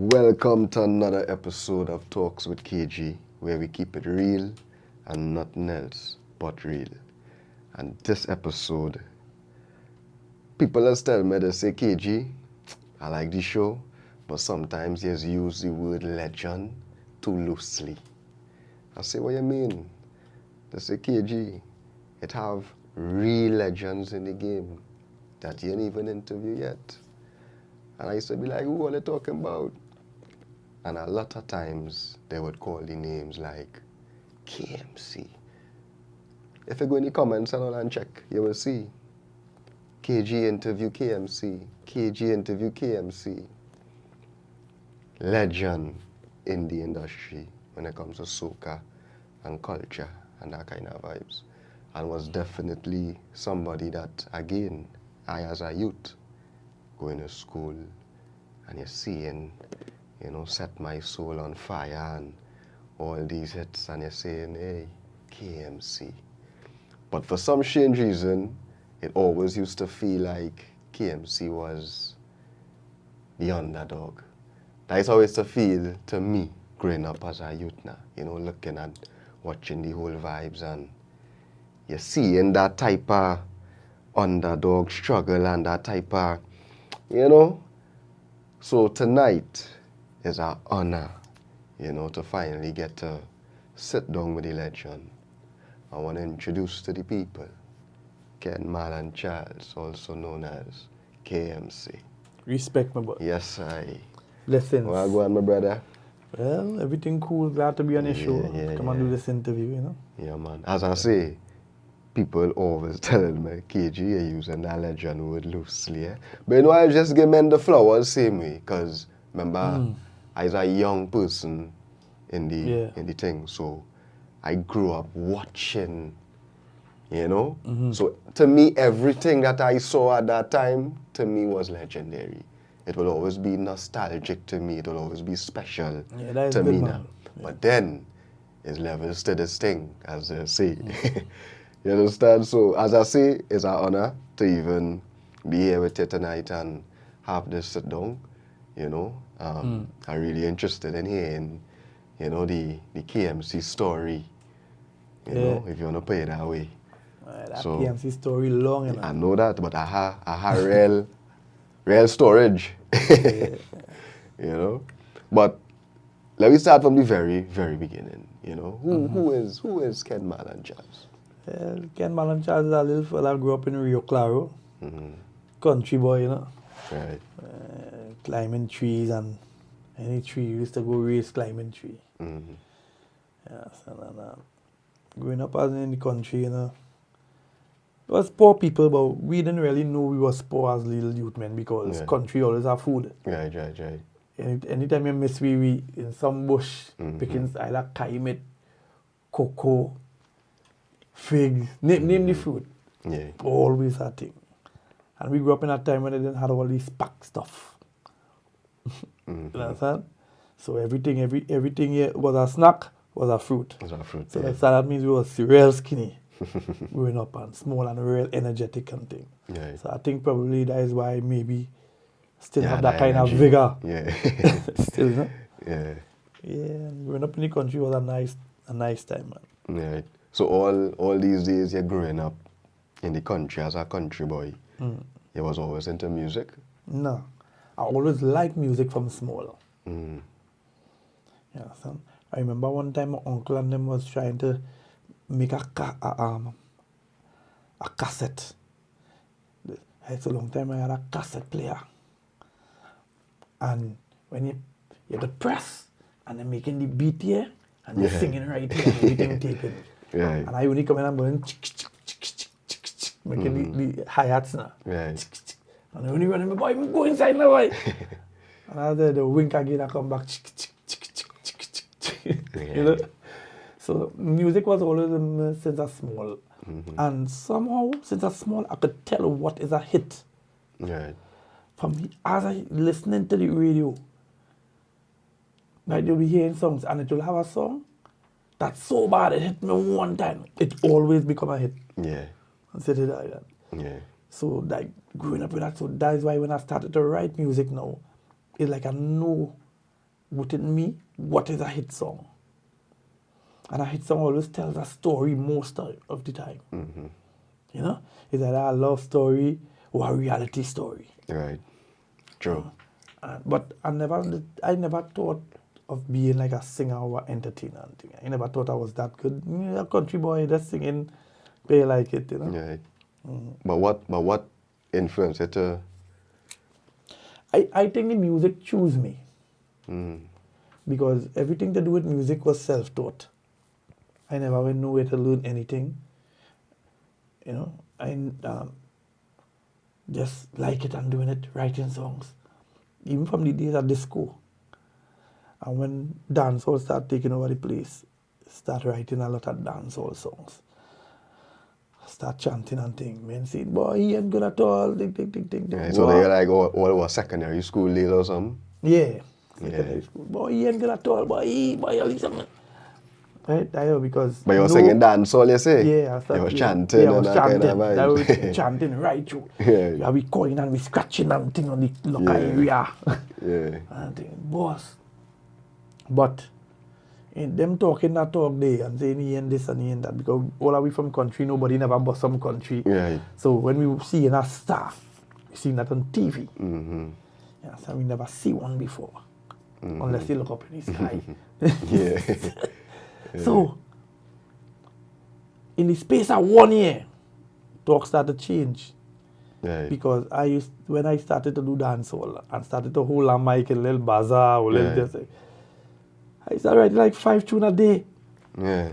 Welcome to another episode of Talks with KG, where we keep it real and nothing else but real. And this episode, people just tell me, they say, KG, I like the show, but sometimes you use the word legend too loosely. I say, what you mean? They say, KG, it have real legends in the game that you ain't even interview yet. And I used to be like, who are they talking about? And a lot of times, they would call the names like KMC. If you go in the comments and all and check, you will see KG interview KMC, KG interview KMC. Legend in the industry when it comes to soca and culture and that kind of vibes. And was definitely somebody that, again, I as a youth, going to school and you're seeing, Set My Soul on Fire and all these hits, and you're saying, hey, KMC. But for some strange reason, it always used to feel like KMC was the underdog. That's how it used to feel to me growing up as a youth now, looking and watching the whole vibes, and you're seeing that type of underdog struggle and that type of, So tonight is our honor, to finally get to sit down with the legend. I want to introduce to the people Ken Marlon Charles, also known as KMC. Respect, my boy. Yes, I. Blessings. Well, go on, my brother. Well, everything cool. Glad to be on your show. Come and do this interview, Yeah, man. As I say, people always telling me, KG, you're using that legend word loosely, eh? But I just give men the flowers same way, because remember, I was a young person in the thing, so I grew up watching, So to me, everything that I saw at that time, to me was legendary. It will always be nostalgic to me. It will always be special to me now. Yeah. But then, there's levels to this thing, as they say. You understand? So, as I say, it's an honor to even be here with you tonight and have this sit down, I'm really interested in hearing, the KMC story, if you want to put it that way. That KMC story long enough. I know that, but I have real storage, But let me start from the very, very beginning, Who is Ken Marlon Charles? Ken Marlon Charles is a little fella grew up in Rio Claro. Country boy, Right. Climbing trees, and any tree. We used to go race climbing tree. Yes, and growing up as in the country, it was poor people, but we didn't really know we was poor as little youth men, because country always have food. Right. Anytime you miss we in some bush, picking either caimite, cocoa, fig, name the fruit. Yeah. Always a thing. And we grew up in a time when they didn't have all these pack stuff. You understand? So everything here was a snack, was a fruit. So that means we were real skinny growing up, and small and real energetic and thing. Yeah. So I think probably that is why maybe still have that kind of vigor. Yeah. Still, Yeah. Yeah, growing up in the country was a nice time, man. Yeah. So all these days you're growing up in the country as a country boy, you was always into music? No. I always liked music from small. Yeah, son. I remember one time my uncle and them was trying to make a cassette. It's a long time I had a cassette player. And when you had to press, and then making the beat here, and then singing right here, and everything taping. Right. And I only come in and going making the hi-hats now. Right. And I only running, my boy, go inside now, boy. And after the wink again, I come back. So music was always in me since I was small. And somehow, since I was small, I could tell what is a hit. Right. From me, as I listening to the radio, like you'll be hearing songs, and it will have a song that's so bad, it hit me one time. It always become a hit. Yeah. And said it like that. Yeah. So growing up with that, so that is why when I started to write music now, it's like I know within me, what is a hit song? And a hit song always tells a story most of the time. You know? It's either a love story or a reality story. Right. True. But I never thought of being like a singer or entertainer. I never thought I was that good. A country boy that's singing, play like it, you know. Right. But what influenced it to? I think the music chose me. Because everything to do with music was self-taught. I never went nowhere to learn anything. You know, I just like it and doing it, writing songs. Even from the days at disco. And when dancehall started taking over the place, start writing a lot of dancehall songs. Start chanting and things. Men say, boy, he ain't good at all. Yeah, so they like all was secondary school days or something? Yeah, secondary school. Boy, he ain't good at all. Boy, all these something. Right? I know because... But you were singing dancehall, you say? Yeah, I started. You were chanting and that kind of vibe. I was chanting right through. Yeah. We calling and we scratching and thing on the local area. Yeah. And thing, boss. But in them talking that talk there and saying he and this and he and that, because all of we from country, nobody never bought some country. Right. So when we see a star, we see that on TV. Yeah, so we never see one before. Unless you look up in the sky. Yeah. So, in the space of 1 year, talk started to change. Right. Because when I started to do dancehall and started to hold a mic in a little bazaar or little just, I started writing like 5 tunes a day. Yeah.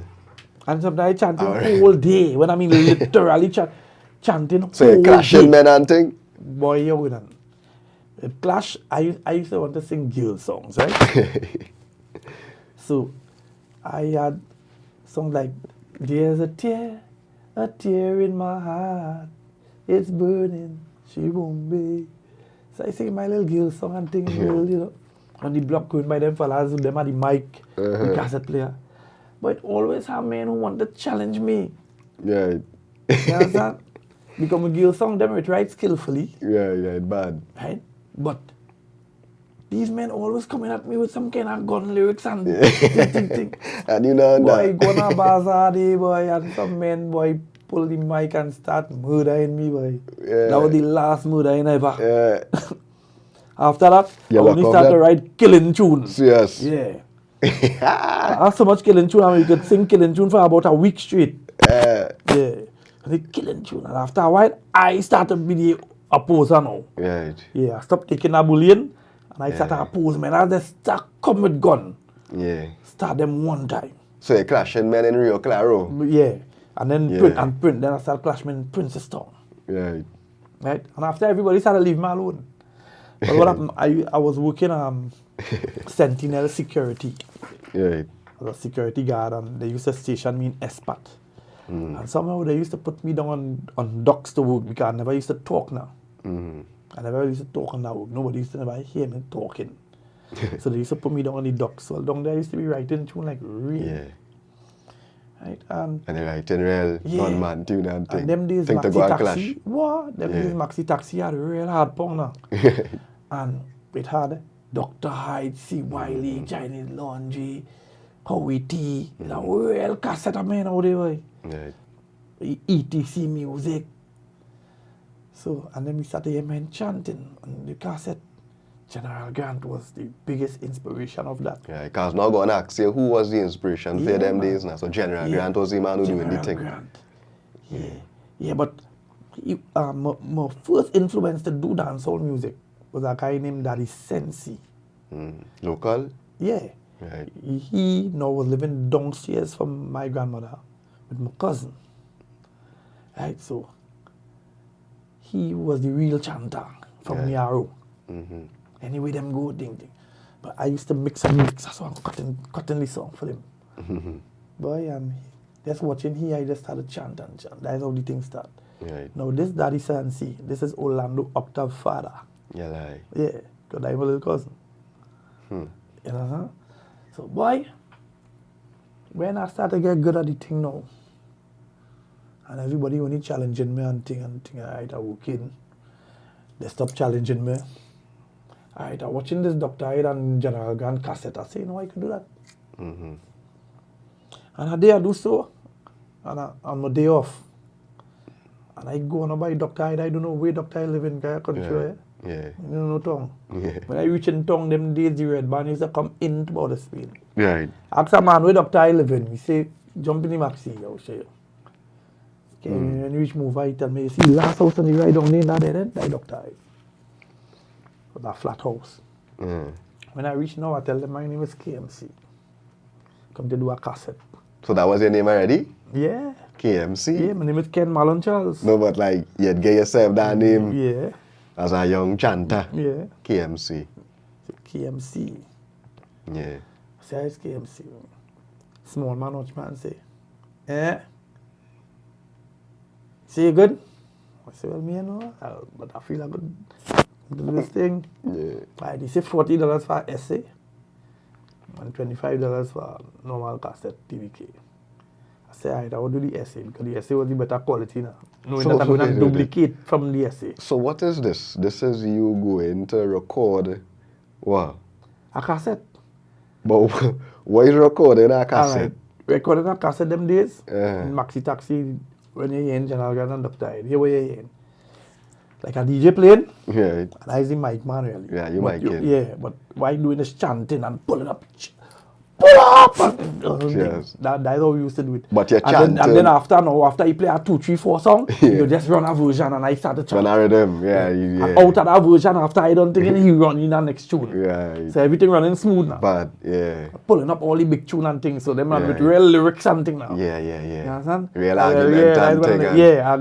And sometimes I chanting whole day. When I mean literally chanting So whole you clashing men and thing? Boy, you wouldn't. Clash, I used to want to sing girl songs, right? So, I had songs like, there's a tear in my heart, it's burning, she won't be. So I sing my little girl song and things, you know, on the block going by them fellas, them at the mic, the cassette player. But always have men who want to challenge me. Yeah. You understand? Because my girl song, them it write skillfully. Yeah, bad. Right? But these men always coming at me with some kind of gun lyrics and thing. And you know boy, that. go on a bazaar day, boy, and some men, boy, pull the mic and start murdering me, boy. Yeah. That was the last murdering ever. Yeah. After that, I only started to write killing tunes. Yes. Yeah. I had so much killing tune, I mean, you could sing killing tune for about a week straight. Yeah. And the killing tune. And after a while, I started to be the opposer now. Right. Yeah, I stopped taking a bullion. And I started to oppose men. I just start come with gun. Yeah. Start them one time. So you clashing men in Rio Claro? Yeah. And then print. Then I started clashing in Princestown. Right. Right? And after everybody started leaving me alone. But what happened, I was working Sentinel security. Right. I was a security guard and they used to station me in Espat. And somehow they used to put me down on docks to work because I never used to talk now. I never used to talk on that work. Nobody used to never hear me talking. So they used to put me down on the docks. So down there I used to be writing tune like real. Yeah. Right? And they writing real gunman tune and thing. And them days think to go and clash. What? Them days Maxi Taxi had a real hard pong now. And it had Dr. Hyde, C. Wiley, Chinese Laundry, Howie T. It's a real cassette of men out there, boy. Right. ETC music. So, and then we started hearing men chanting on the cassette. General Grant was the biggest inspiration of that. Yeah, because now going to ask you who was the inspiration for them days now. So General Grant was the man who doing the thing. Grant. Yeah, but my first influence to do dancehall music was a guy named Daddy Sensi. Local? Yeah. Right. He now was living downstairs from my grandmother with my cousin. Right, so he was the real chanter from Niaro. Anyway, them go ding. But I used to mix a song, cutting the song for him. Boy, just watching here, I just started chant. That's how the thing start. Right. Now this Daddy Sensi, this is Orlando Octave father. Yeah, Yeah, because I'm a little cousin. You know? So, boy, when I started to get good at the thing now, and everybody only challenging me and thing, right, I walk in, they stop challenging me. Alright, I'm watching this Dr. Hyde and General Grant cassette. I say, no, I can do that. Mm-hmm. And a day I do so, and on my day off, and I go on by Dr. Hyde. I don't know where Dr. Hyde live in country. Yeah. I don't know tongue. Yeah. When I reach in tongue, them days the red band used to come into Border Spain. Right. Ask a man where Dr. Hyde live in. He say, jump in the maxi, I'll show you. Okay, when you reach move, I tell me, you see the last house on the right down there, that Dr. Hyde. That flat house. Mm. When I reach now, I tell them my name is KMC. Come to do a cassette. So that was your name already? Yeah. KMC? Yeah, my name is Ken Marlon Charles. No, but like, you'd get yourself that name Yeah. as a young chanter. Yeah. KMC. KMC. Yeah. Say, it's KMC. Small man, watch man say. Eh? Say you good? I say, well, me, you know, but I feel I could do this thing. Yeah. They say $40 for essay and $25 for normal cassette TVK. I say, alright, I will do the essay because the essay was the better quality now. Knowing that I'm going to duplicate from the essay. So what is this? This is you going to record what? A cassette. But what is recording a cassette? Alright, recording a cassette them days Yeah. in Maxi Taxi when you're in General Grant and Dr. Hyde. Here where you're in. Like a DJ playing, Yeah. and I see mic man really. Yeah, you But mic in. Yeah, but why doing this chanting and pulling up? Pull up! And, Yes. That's how we used to do it. But you're and chanting. then after you play a 2, 3, 4 song, you just run a version and I started chanting. When I read them, yeah. And out of that version, after I don't think he run in the next tune. Yeah. So everything running smooth now. But, yeah. Pulling up all the big tune and things, so them run Yeah. with real lyrics and things now. Yeah. You understand? Real argument and thing. And-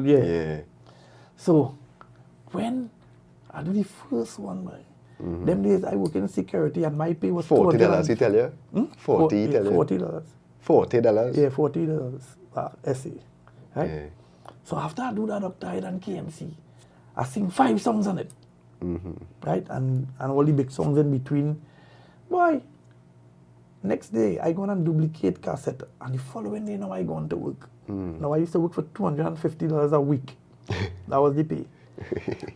Yeah. Yeah. So, when I do the first one, man, them days I work in security and my pay was $40, he tell you? 40, he tell you? $40. $40? Yeah, $40 essay. Right? Yeah. So after I do that Dr. Hyde and KMC, I sing 5 songs on it. Right? And all the big songs in between. Boy, next day I go on and duplicate cassette. And the following day now I go on to work. Now I used to work for $250 a week. That was the pay.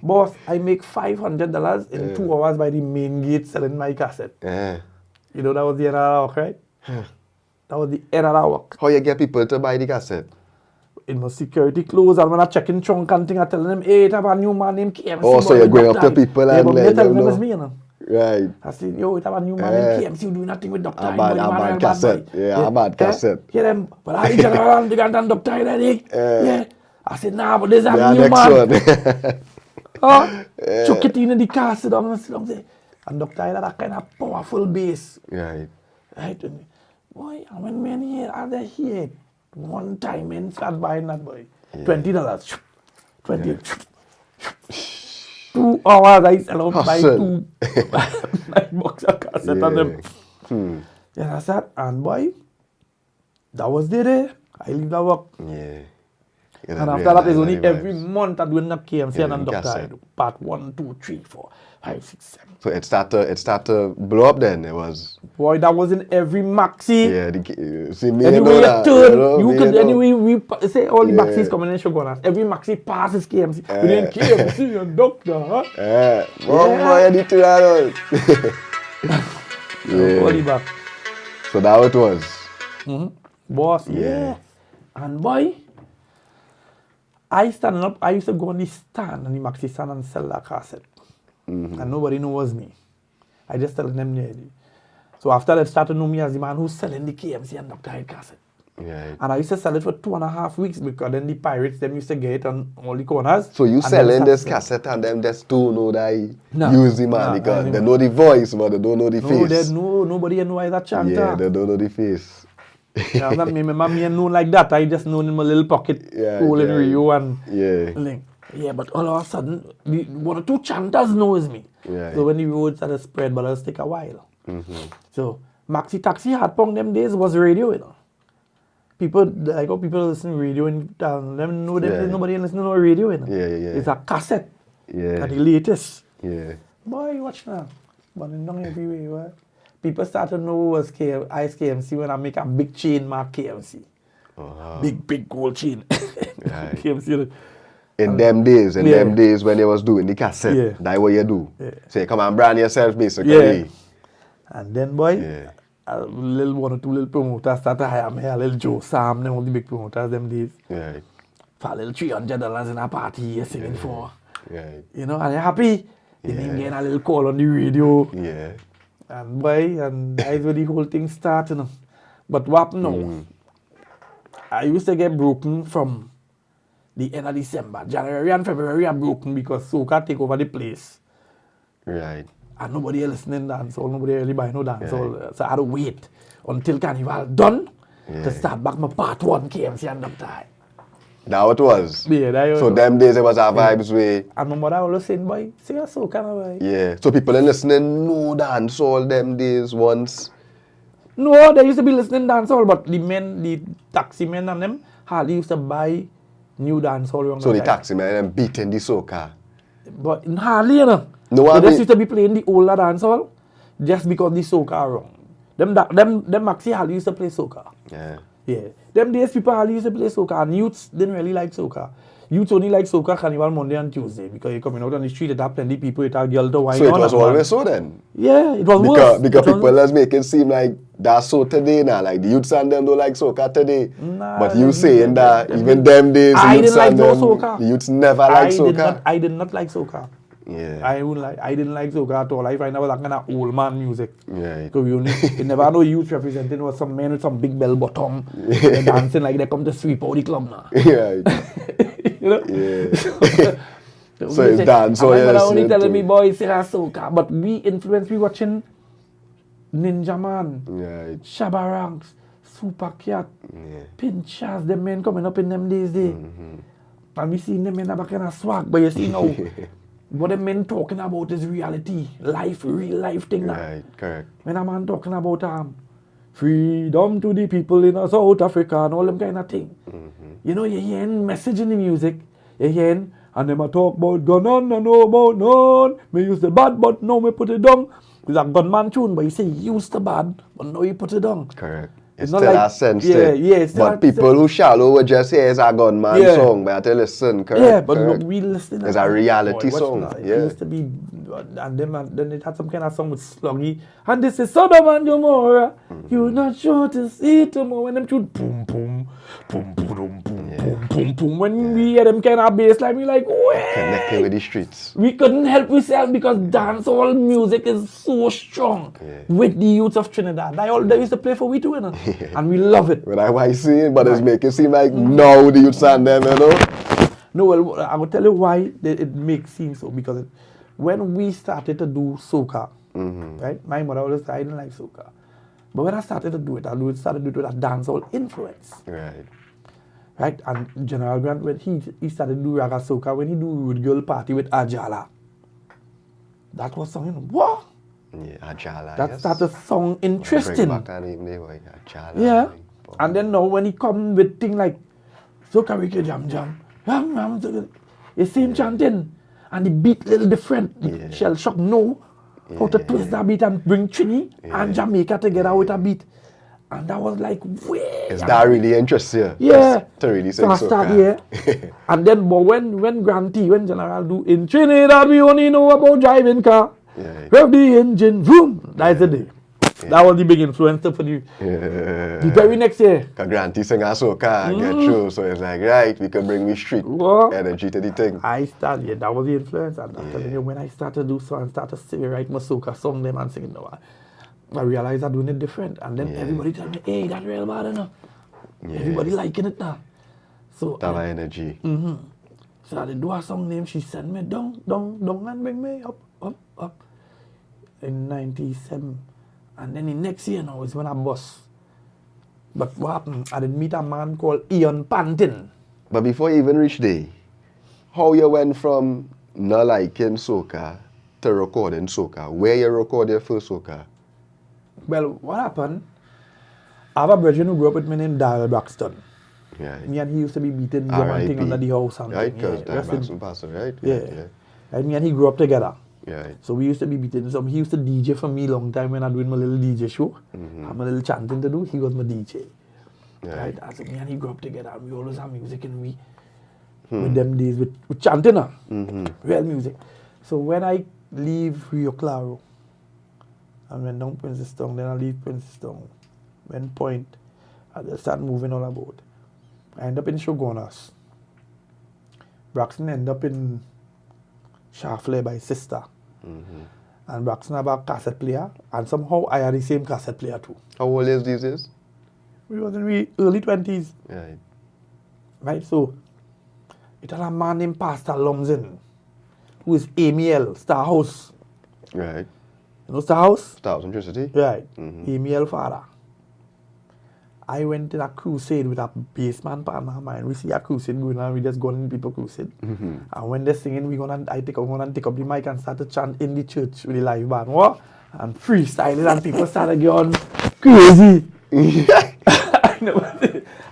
Boss, I make $500 in 2 hours by the main gate selling my cassette. Yeah. You know that was the end of the work, right? That was the end of the work. How you get people to buy the cassette? In my security clothes, and when I check in trunk and thing, I tell them, hey, I have a new man named KMC. Oh, so you're going up to people and but let tell them them know. it's me, you know. Right. I said, yo, it have a new man named KMC doing nothing with Dr. A Hyde. bad cassette. Yeah, a bad cassette. Yeah, them, but I general and the guy and Dr. Hyde, yeah. I said, nah, but there's a Yeah, new man. next one. Chuck it in the car, sit down and sit down there. And Dr. Hyde had that kind of powerful bass. Right. Right? And boy, and when men here, I hear it. One time, men start buying that, boy. $20. 20. 2 hours, I sell out by Hustle. $9 a cassette on them. You understand? And boy, that was the day. I leave that work. Yeah. And after that, it's only every month I'm doing up KMC Yeah, and Dr. cassette. Hyde. Part 1, 2, 3, 4, 5, 6, 7. So it started to blow up then. It was. Boy, that was in every maxi. Yeah. See me Anyway, know you that. turn, You know, you me could, know. anyway, we say all the Yeah. maxis coming in Shogunas. Every maxi passes KMC. We didn't KMC and Doctor, huh? Yeah. Boy, I need to that. All the back. So that it was. Boss, yeah. And boy, I stand up, I used to go on the stand, on the maxi stand and sell that cassette. And nobody knows me. I just tell them nearly. So after that, started to know me as the man who's selling the KMC and Dr. Hyde cassette. Yeah. And I used to sell it for 2.5 weeks because then the pirates, them used to get it on all the corners. So you and selling them this start- cassette and them just don't know that I No. use the man No, because no, they no. know the voice but they don't know the No, face. there's nobody know I that chanter. Yeah, they don't know the face. Yeah, that me know like that. I just know in my little pocket, Yeah, hole in yeah. Rio and Yeah. link. Yeah, but all of a sudden, the 1 or 2 chanters knows me. Yeah. So when the road started spread, but it'll take a while. So Maxi Taxi Hard Pong them days was radio, you know. People, like how people listen to radio in town, them know them, Yeah. nobody listen to no radio, you know. Yeah. It's a cassette. Yeah. And the latest. Yeah. Boy, watch now. But in down everywhere, what? People start to know was Ice KMC when I make a big chain mark KMC. Uh-huh. Big gold chain. Right. KMC. In them days when they was doing the cassette, that's what you do. Yeah. Say, come and brand yourself basically. Yeah. And then, boy, a little one or two little promoters started hire me, a little Joe Sam, them all the big promoters them days. Right. For a little $300 in a party you're singing for. Right. You know, and you're happy. Then you get a little call on the radio. Yeah. And boy, and that's where the whole thing started. You know. But what happened now? I used to get broken from the end of December. January and February are broken because soca take over the place. Right. And nobody listening dancehall, nobody really buy no dancehall. So I had to wait until Carnival done to start back my part 1 KMC and Dr. That what it was? Yeah, that was. So them days it was our vibes way. And my mother always saying, boy, sing a soca now, boy. Yeah. So people in listening know dancehall them days once. No, they used to be listening dancehall, but the men, the taxi men and them, hardly used to buy new dancehall. So the taxi men them beating the soca. But hardly, you know. No, They just used to be playing the older dancehall just because the soca are wrong. Them maxi hardly used to play soca. Yeah. Yeah. Them days people hardly used to play soca and youths didn't really like soca. Youths only like soca Carnival Monday and Tuesday because you're coming out on the street, it have plenty people, it have girl to wine So it on was and always man. so then? Yeah, it was worse. Because people let's make it seem like that's so today now. Like the youths and them don't like soca today. Nah, but you saying that even them days I the youths didn't like and no them, soca. the youths never like soca. I did not like soca. Yeah. I didn't like soca at all. I find that was that kind of old man music. Right. Because you never had no youth representing was some men with some big bell bottom. They're dancing like they come to sweep out the club now. Yeah. You know? Yeah. So it's dance. So my mother only telling me, boy, sing a soca. But we influenced, we watching Ninja Man, Right. Shabba Ranks, Super Cat, Yeah. Pinchas, them men coming up in them days. And we seen them men have a kind of swag. But you see now, what the men talking about is reality. Life, real life thing now. Right, correct. When a man talking about freedom to the people in South Africa and all them kind of thing. You know, you're hearing message in the music. You're hearing, and them a talk about gun on and no about none. Me use the bad, but now me put it down. It's a gunman tune, but you say you use the bad, but now you put it down. Correct. It's It's not still like- a sense yeah, there. yeah, it's still But a people sense. who shallow would just say it's a gunman Yeah. song, but I tell listen, correct? Yeah, but correct. look, we listening. It's a reality watch song, now. It yeah. used to be, and then it had some kind of song with Sluggy. And this is Sodom and Gomorrah. You're not sure to see tomorrow. When them shoot boom, boom, boom, boom, boom, boom, boom, boom, boom. When we hear them kind of bass line, we like, Connecting wait. with the streets. We couldn't help ourselves because dancehall music is so strong with the youths of Trinidad. They used to play for we too, you know? And we love it. When I see it, but it's making it seem like now the youths and them, you know? No, well, I will tell you why it makes seem so. Because when we started to do soca, right? My mother always said I didn't like soca. But when I started to do it, started to do it with a dancehall influence. Right. Right? And General Grant, when he started to do raga soca, when he do Rude Girl Party with Ajala, that was something, what? Yeah, Ajala, That yes. started song interesting. Bring back that name there, boy. Ajala. Yeah. boy. And then now when he come with thing like Soca Wiki Jam Jam, the same chanting and the beat little different. Yeah. Shell Shock know how to twist that beat and bring Trini and Jamaica together with a beat. And that was like, way. Is that really interests you? Yeah. To really sing So I start soca. here. And then but when Grantee, when General do in Trinidad we only know about driving car. Yeah. Rev the engine, vroom. That's the day. That was the big influence for the Yeah. very next year. Cause Granty sing a soca and get through, so it's like, right, we can bring we street What? energy to the thing. I started, yeah, that was the influence. And I'm telling you, when I started to do so and started to sing, write my soca song, them and singing, no, I realized I'm doing it different. And then everybody tell me, hey, that's real bad enough. Everybody liking it now. So, That my energy. so I did do a song name, she sent me down, and bring me up. In 97. And then the next year now is when I bust. But what happened? I did meet a man called Ian Pantin. But before you even reach there, how you went from not liking soca to recording soca? Where you record your first soca? Well, what happened? I have a brother who grew up with me named Darrell Braxton. Right. Me and he used to be beating drum and thing under the house and Right, thing. because Yeah, that rest in- Braxton passed, right? yeah. Right, me and he grew up together. Right. So we used to be beating. So he used to DJ for me long time when I doing my little DJ show. I have my little chanting to do. He was my DJ. Right. And so me and he grew up together. And we always have music and we with them days with chanting, real music. So when I leave Rio Claro, and went down Princess Town, then I leave Princess Town, went Point, I just start moving all about. I end up in Shogunas. Braxton end up in Shafley by sister. And Braxton have a cassette player, and somehow I had the same cassette player too. How old is this? We was in the early 20s. Right. Right, so it had a man named Pastor Lumsden, who is Amiel, Star House. Right. You know Star House? Star House University? Right. Amiel father. I went in a crusade with a bassman partner of mine. We see a crusade going on, we just go in people crusade. And when they're singing, I take up the mic and start to chant in the church with the live band. What? And freestyling, and people started going crazy.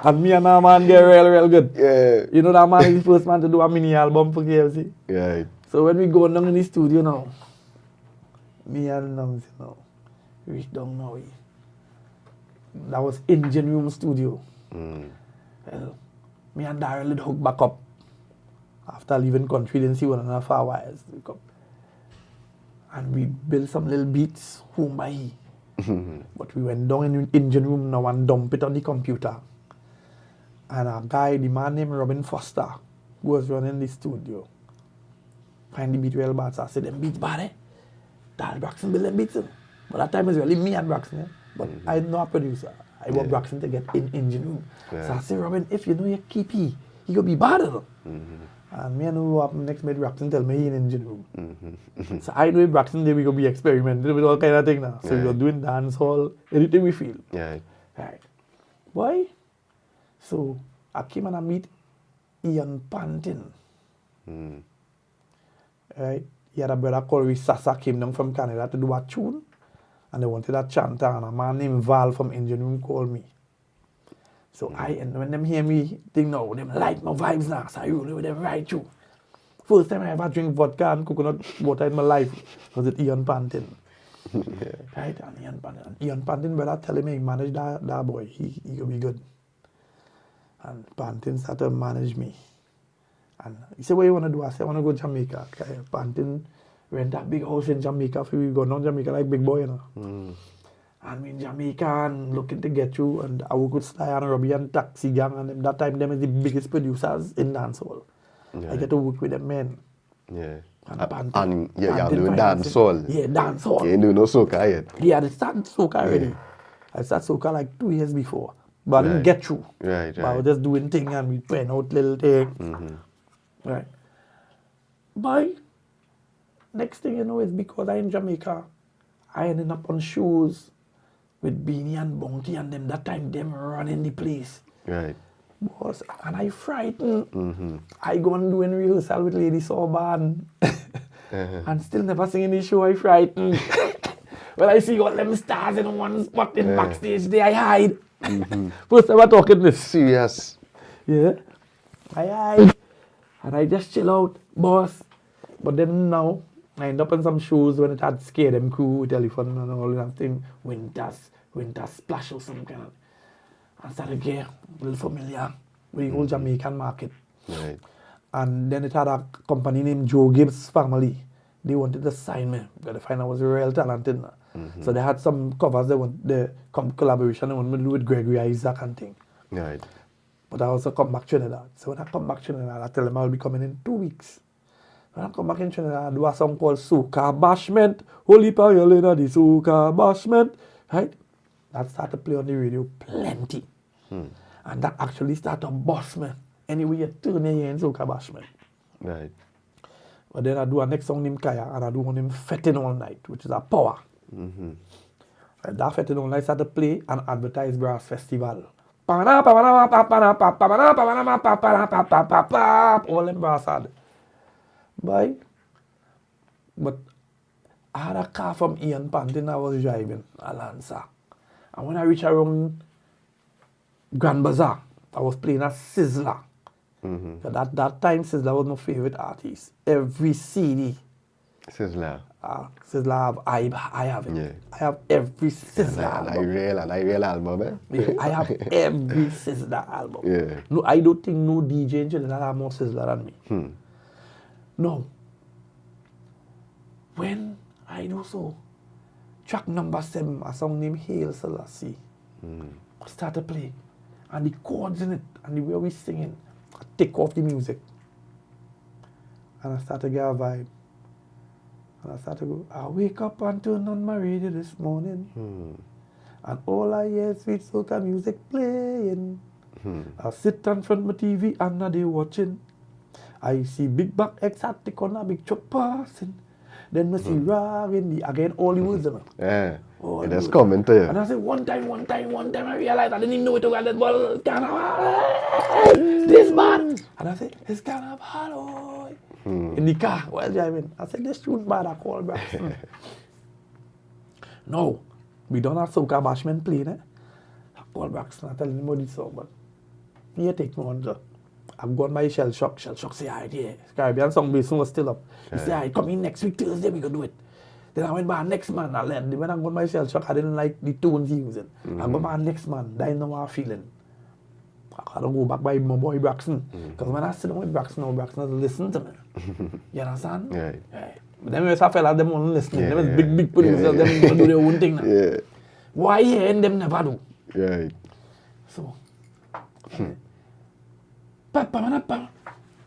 And me and that man get real good. Yeah. You know that man is the first man to do a mini album for KMC. Right. So when we go down in the studio now, me and them, reach down now. That was Engine Room Studio. Well, me and Daryl did hook back up. After leaving country, didn't see one another for a while. And we built some little beats, home by he. But we went down in the engine room now and dump it on the computer. And a guy, the man named Robin Foster, who was running the studio, find the beat well bad. So I said, them beats bad, eh? Dad Braxton build them beats. But that time it was really me and Braxton, eh? But I'm not a producer. I want Braxton to get in engine room. Yeah. So I said, Robin, if you know your KP, he could be bad. And me and who happened next made Braxton tell me he in engine room. So I know if Braxton there we could be experimenting with all kind of things now. So we were doing dance hall, anything we feel. Yeah. Right. Why? So I came and I meet Ian Pantin. Right? He had a brother called Risasa, came down from Canada to do a tune. And they wanted a chanter, and a man named Val from Engine Room called me. So when them hear me, they know, them like my vibes now, so I roll with them right through. First time I ever drink vodka and coconut water in my life was at Ian Pantin. Right, and Ian Pantin. And Ian Pantin brother telling me he managed that boy, he could be good. And Pantin started to manage me. And he said, what you want to do? I said, I want to go to Jamaica. Okay. Pantin rent a big house in Jamaica. We go down Jamaica like big boy, you know. And we in Jamaica and looking to get you. And I work with Sly and Robbie and Taxi Gang. And them, that time, them is the biggest producers in dancehall. I get to work with them men. Yeah. And you're doing dancehall. Yeah, dancehall. You ain't doing no soca yet. Yeah, I started soca already. I started soca like 2 years before. But I didn't get through. Right. But I was just doing things and we playing out little things. Right. But next thing you know is because I'm in Jamaica, I ended up on shows with Beanie and Bounty and them. That time them running the place. Right. Boss, and I frightened. I go and do in rehearsal with Lady Sorban and still never sing in the show. I frightened. When I see all them stars in one spot in backstage, there I hide. First time I'm talking this. Serious. Yeah. I hide. And I just chill out, boss. But then now, I end up in some shows when it had Scare Them Crew, Telephone and all that thing. Winter Splash or some kind of. I started getting a little familiar with the whole Jamaican market. Right. And then it had a company named Joe Gibbs Family. They wanted to sign me because they find I was real talented. So they had some covers, the collaboration they wanted me to do with Gregory Isaac and thing. Right. But I also come back to Trinidad. So when I come back to Trinidad, I tell them I'll be coming in 2 weeks. When I come back in Trinidad, I do a song called Soca Bashment. Holy Payolina, the Soca Bashment. Right? That started to play on the radio plenty. And that actually started to boss me. Anyway, you turn your ear in Soca Bashment. Right. But then I do a next song named Kaya, and I do one named Fetting All Night, which is a power. And that Fetting All Night started to play and advertise Brass Festival. All them brass had. But I had a car from Ian Pantin I was driving, a Lancer. And when I reached around Grand Bazaar, I was playing a Sizzler. At that time, Sizzler was my favorite artist. Every CD. Sizzler. Sizzler, I have it. Yeah. I have every Sizzler album. And I real album, eh? Yeah, I have every Sizzler album. Yeah. No, I don't think no DJ in Trinidad have more Sizzler than me. No. When I do so, track number 7, a song named Hail Selassie, start to play. And the chords in it, and the way we singing, I take off the music. And I start to get a vibe. And I start to go, I wake up and turn on my radio this morning. And all I hear is sweet soca music playing. I sit in front of my TV and now they watching. I see big back exotic on a big truck passing. Then I see ragging again all the words. Yeah. Oh, It is coming to you. And I said, one time, I realized I didn't even know it was well, Carnival. This man. And I said, it's Carnival. In the car while driving. I said, this tune bad, I call Braxton. No, we don't have soca Bashment playing, eh? I call Braxton, I tell him about this song, but he take me on, I'm going by Shell Shock. Shell Shock say, alright, yeah. Caribbean song bass was still up. He said, alright, come in next week, Thursday, we can do it. Then I went by next man. When I got my Shell Shock, I didn't like the tones he using. I got my next man, that know what I'm feeling. I gotta go back by my boy Braxton. Because when I sit down with Braxton, Braxton doesn't listen to me. You understand? Yeah. But then when I felt like them only listening, them is big producers, them gonna do their own thing now. Yeah. Why hearing them never do? Right. So, Papa,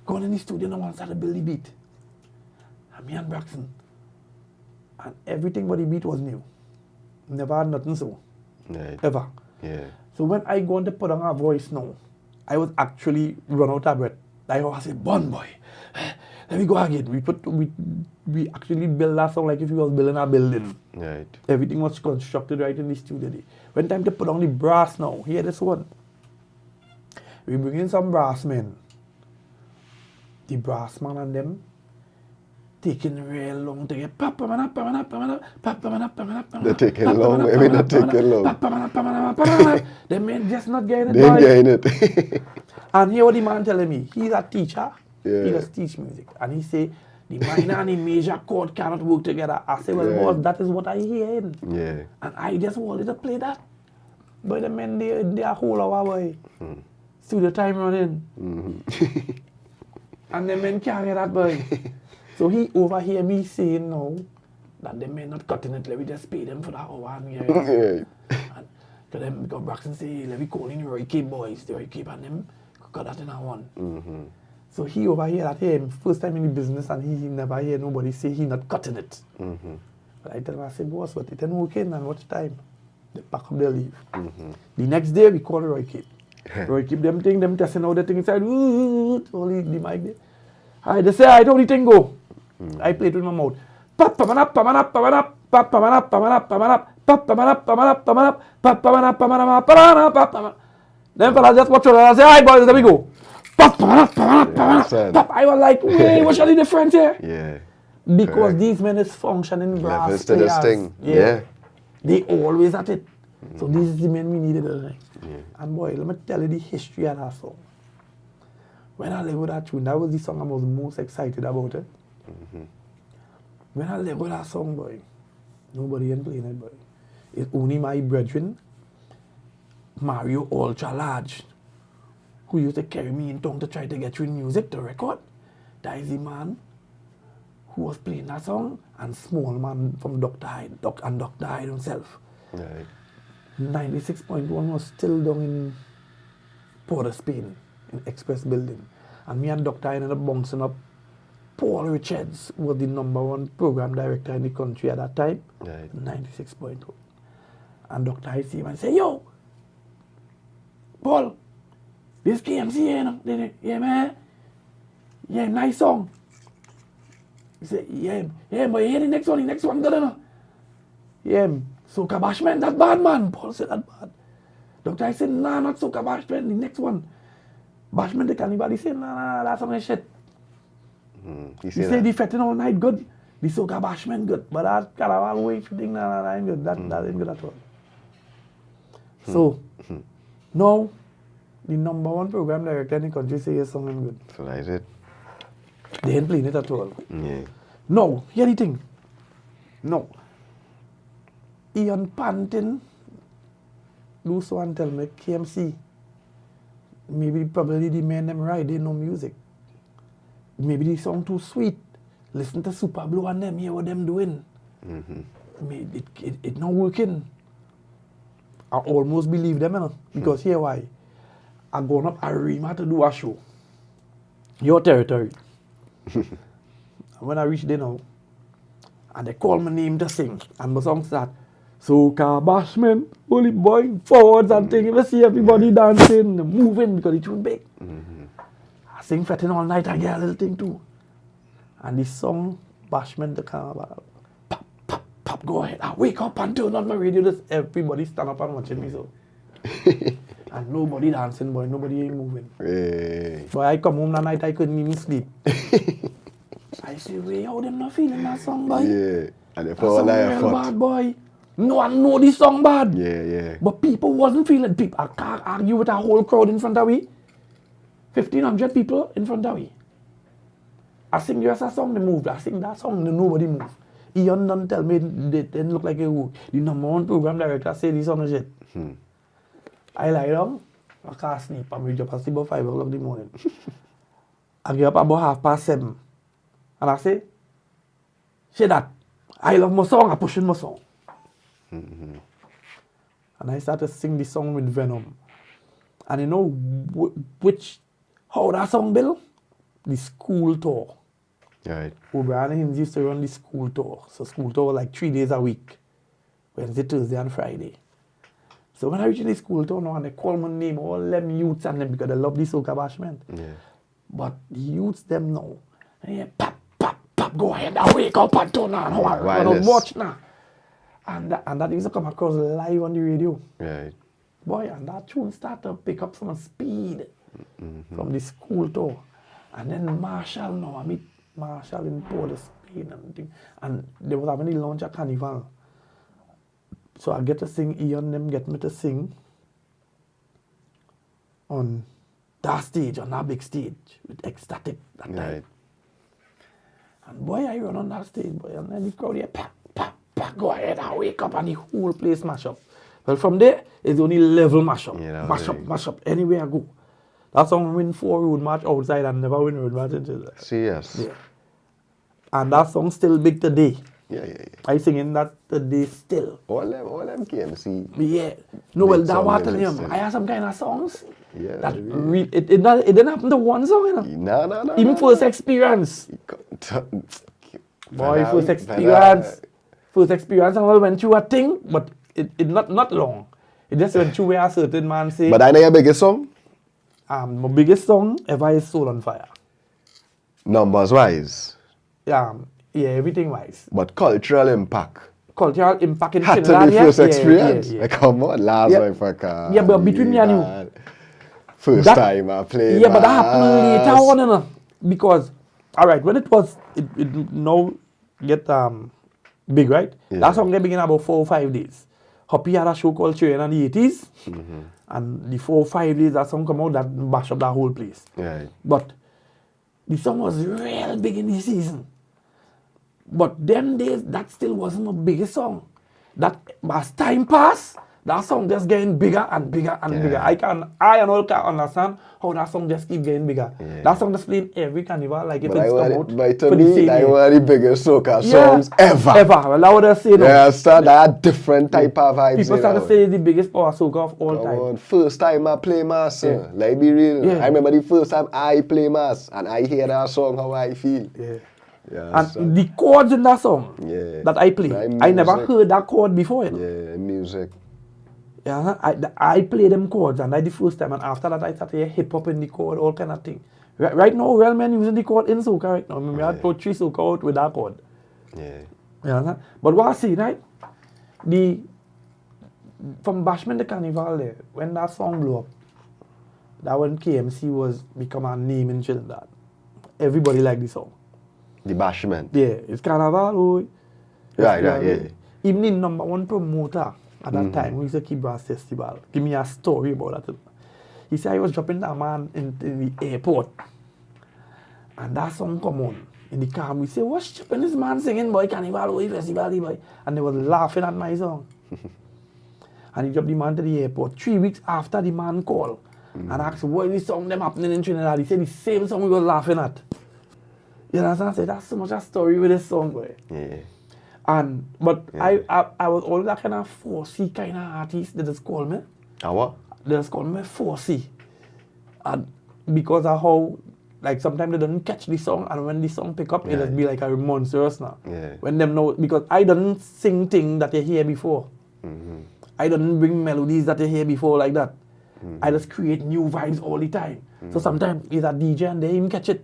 going in the studio and one started to build the beat. And me and Braxton. And everything but the beat was new. Never had nothing so. Right. Ever. Yeah. So when I go on to put on a voice now, I was actually run out of breath. I was say, Bon boy, let me go again. We actually built that song like if we was building a building. Right. Everything was constructed right in the studio. When time to put on the brass now, hear this one. We bring in some brass men. The brass man and them taking real long to get They're taking long, maybe not taking long. The men just not getting it. They ain't getting it. And here what the man telling me, he's a teacher. Yeah. He does teach music. And he say, the minor and the major chord cannot work together. I say, well, boss, that is what I hear. Yeah. And I just wanted to play that. But the men, they are whole hour away. Studio time running. And the men can't get that boy. So he overhear me saying now that the men not cutting it, let me just pay them for that hour. And because Braxton say, let me call in the Roy Cape boys, the Roy Cape and them cut that in a one. So he overhear that him first time in the business and he never hear nobody say he not cutting it. But I tell him, I say, boss, but it ain't working and watch time. They pack up their leave. The next day we call Roy Cape. Roy Cape them testing out the thing inside. Only the mic there. I just say, I don't thing go. I play it with my mouth. Then fella just watch it and I say, alright boys, there we go. I was like, wait, what's the difference here? Yeah. Because these men is functioning brass Levels to this thing. Yeah. They always at it. So these is the men we needed. And boy, let me tell you the history of that song. When I live with that tune, that was the song I was most excited about it. When I live with that song, boy, nobody ain't playing it, boy. It's only my brethren, Mario Ultra Large, who used to carry me in town to try to get you music to record. That is the man who was playing that song, and small man from Dr. Hyde, and Dr. Hyde himself. Right. 96.1 was still down in Port of Spain, in Express Building. And me and Dr. Hyde ended up bouncing up. Paul Richards was the #1 program director in the country at that time, Right. 96.1. And Dr. Hyde see him and say, yo, Paul, this KMC here, you know? Yeah, man. Yeah, nice song. He said, yeah, but you hear the next one good enough. Yeah, Soca Bashment, that bad, man. Paul said, that bad. Dr. Hyde said, nah, not Soca Bashment, the next one. Bashment the Cannibal, he said, nah, that's some shit. He said the fetting all night good, the Soca Bashment good, but that Caraval way thing, nah, ain't good. That ain't good at all. So, now, the #1 program director in the country say his song ain't good. So that's it. They ain't playing it at all. Yeah. No, hear the thing. No. Ian Pantin, Loose One tell me, KMC, maybe probably the men them right, they know music. Maybe the song too sweet. Listen to Super Blue and them, hear what them doing. Maybe it not working. I almost believe them, you know, because here why? I gone up Arima to do a show. Your territory. And when I reach there now, and they call my name to sing, and my song start, Soca Bashment, only boy forwards and thing. You see everybody dancing, moving because it's too big. I sing fetting all night, I get a little thing too. And this song, Bashment, the carnival, pop, go ahead. I wake up and turn on my radio. Just everybody stand up and watching me so. And nobody dancing, boy, nobody ain't moving. Hey. Boy, I come home that night, I couldn't even sleep. I say, wait, how them not feeling that song, boy? Yeah. And they That song like real bad, boy. No one know this song bad. Yeah. But people wasn't feeling. People, I can't argue with a whole crowd in front of me. 1,500 people in front of me. I sing the rest of the song, they moved. I sing that song, nobody moved. Ian don't tell me they didn't look like a hook. The number one program director said this song is shit. I lie down, I can't sleep. I'm ready to sleep about 5 o'clock in the morning. I get up about 7:30. And I say, say that. I love my song, I'm pushing my song. And I started to sing this song with Venom. And you know how that song built? The school tour. Right. O'Brien and him used to run the school tour. So school tour was like 3 days a week. Wednesday, Thursday and Friday. So when I reach in the school tour now and they call my name, all them youths and them because they love the Soca Bashment. Yeah. But the youths them now. And yeah, pop, go ahead and wake up and turn on. I don't watch now. And that used to come across live on the radio. Right. Boy, and that tune started to pick up some speed from the school tour. And then Marshall now, I meet Marshall in Port of Spain and thing. And they was having the launch at Carnival. So I get to sing, Ian them get me to sing on that stage, on that big stage, with Ecstatic that time. Right. And boy, I run on that stage, boy, and then the crowd here, pop, go ahead, I wake up and the whole place mash up. Well, from there, it's only level mash up. Yeah, mash up, anywhere I go. That song win 4 road match outside and never win road match inside. Serious. Yeah. And that song still big today. Yeah. I singing that today still. All them KMC. Yeah. No, well, that what song I is tell you, I have some kind of songs. Yeah. That it didn't happen to one song, you know. No. Even first experience. Boy, first experience. First experience, I went through a thing, but it not long. It just went through where a certain man say. But I know your biggest song? My biggest song ever is Soul on Fire. Numbers wise. Yeah, everything wise. But cultural impact. Cultural impact in Had Trinidad. to be first experience. Yeah. Like, come on, last one for car. Yeah, but between me and you. First time I played. Yeah, but that happened later on, you know. Because, alright, when it now get big, right? Yeah. That song get big in about 4 or 5 days. Hoppy had a show called Train in the 80s. And the 4 or 5 days that song come out, that mash up that whole place. Right. But the song was real big in the season. But them days, that still wasn't my biggest song. That as time passed, that song just getting bigger and bigger and bigger. I and all can understand how that song just keep getting bigger. Yeah. That song just playing every carnival like if it's come out. But to me, that one of the biggest soca songs ever. Well, I would have said yeah, start that different type of vibes. People start to say the biggest power soca of all time. On. First time I play mass, like be real. I remember the first time I play mass and I hear that song, how I feel. And the chords in that song that I play, I never heard that chord before. Yeah, music. Yeah, I play them chords and that's the first time, and after that I started to hear hip hop in the chord, all kind of thing. Right now, real men using the chord in soca right now. I mean, we had about 3 soca out with that chord. Yeah. But what I see, right? From Bashment the Carnival there, when that song blew up, that when KMC was become a name in Trinidad, everybody liked the song. The Bashment. Yeah, it's Carnival. Oh. Yeah. Even the number one promoter at that time, we used to keep Brass Festival. Give me a story about that. He said I was dropping that man in the airport. And that song come on. in the car. We say, what's chipping this man singing, boy? Carnival, boy, festival, boy. And they were laughing at my song. And he dropped the man to the airport 3 weeks after the man called and asked, what is the song them happening in Trinidad? He said the same song we were laughing at. You understand? I said, that's so much a story with this song, boy. Yeah. But I was always that kind of 4C kind of artist. They just call me. What? They just call me 4C. And because of how, like, sometimes they don't catch the song, and when the song pick up, it just be like a monstrous now. Yeah. When them know, because I don't sing things that you hear before. I don't bring melodies that you hear before like that. I just create new vibes all the time. So sometimes it's a DJ and they even catch it.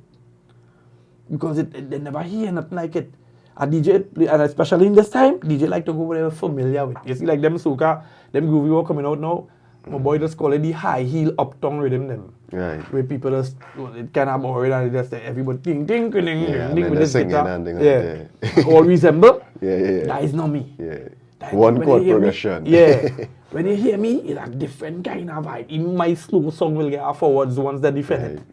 Because they never hear nothing like it. A DJ, and especially in this time, DJ like to go where they're familiar with. You see, like them soca, them groovy work coming out now. My boy just call it the high heel uptown rhythm them. Right. Where people just, it kind of boring and just everybody ding ding ding ding Yeah, ding with this guitar. Yeah. All resemble. Yeah. That is not me. Yeah. That One when chord you hear me- progression. Yeah. When you hear me, it's a different kind of vibe. Even my slow song will get a forwards once they defend it.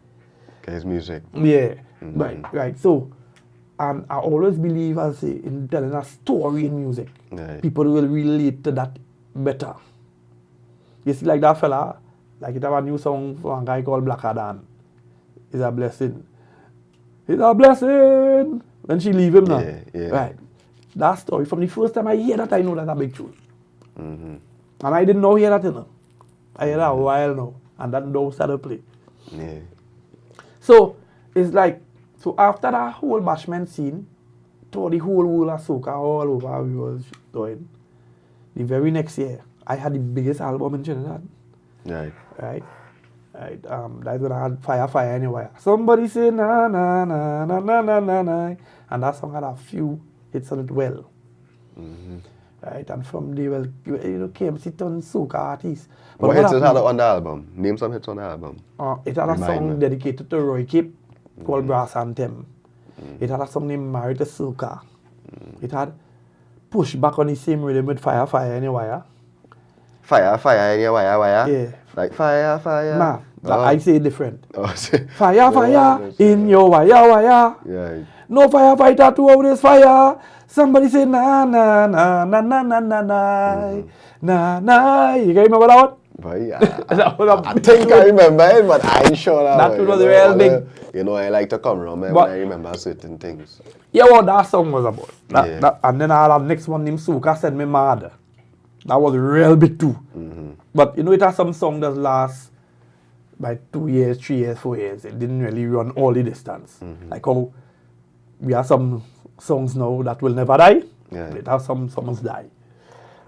Guys, music. Yeah. Right. So, and I always believe, I'll say, in telling a story in music. Right. People will relate to that better. You see, like that fella, like it have a new song for a guy called Black Adam. It's a blessing. It's a blessing. When she leave him now. Yeah. Right. That story, from the first time I hear that, I know that's a big tune. And I didn't know hear that, you know. I hear that a while now. And that now started to play. Yeah. So, it's like, so after that whole Bashment scene, to the whole world of soca all over we was doing, the very next year, I had the biggest album in Trinidad. Right. Right? That's when I had Fire Anywhere. Somebody say na na na na na na na na, and that song had a few hits on it well. Right? And from there, well, you know, KMC turned soca artists. But What hits it happened- had on the album? Name some hits on the album. It had a Remind song me. dedicated to Roy Cape called Brass Anthem. It had a song named Married to Soca. It had Push Back on the same rhythm with Fire Anywhere. Fire in your wire. Yeah. Like fire. Nah, Oh. I say it different. Oh, see. Fire in your wire. Yeah. No firefighter to out this fire. Somebody say na na na na na na na na na na. You can remember that one? But yeah. That was a I think I remember it, but I ain't sure now. That was real big. You know, I like to come around when But- I remember certain things. Yeah, what that song was about. Yeah. And then I had a next one named Soca Send Me Mad. That was real big too. But you know, it has some song that lasts by 2 years, 3 years, 4 years. It didn't really run all the distance. Like how we have some songs now that will never die. Yeah. It has some songs die.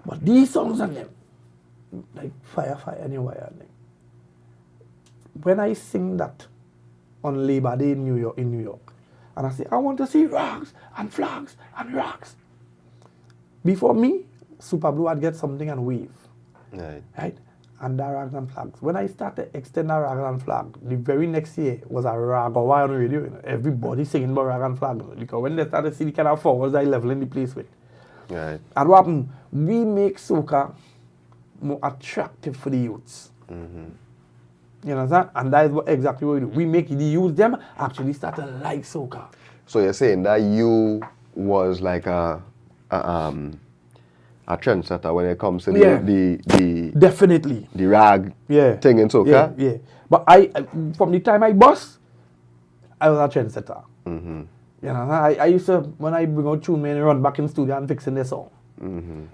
But these songs and them, like Fire Anywhere. And them. When I sing that on Labor Day in New York, and I say, I want to see rocks and flags and rocks. Before me, Super Blue would get something and wave. Right. Right? And that rag and flags. When I started extend that rag and flag, the very next year was a rag or wire on the radio. You know? Everybody singing about rag and flag. You know? Because when they started to see the kind of forwards I leveling the place with. Right. And what happened? We make soca more attractive for the youths. You understand? And that is exactly what we do. We make the youth them actually start to like soca. So you're saying that you was like a trendsetter when it comes to Yeah. the Definitely. rag Yeah. thing in soca? Yeah. But I from the time I bust, I was a trendsetter. You know, I used to, when I bring out tune, man, run back in studio and fixing their song.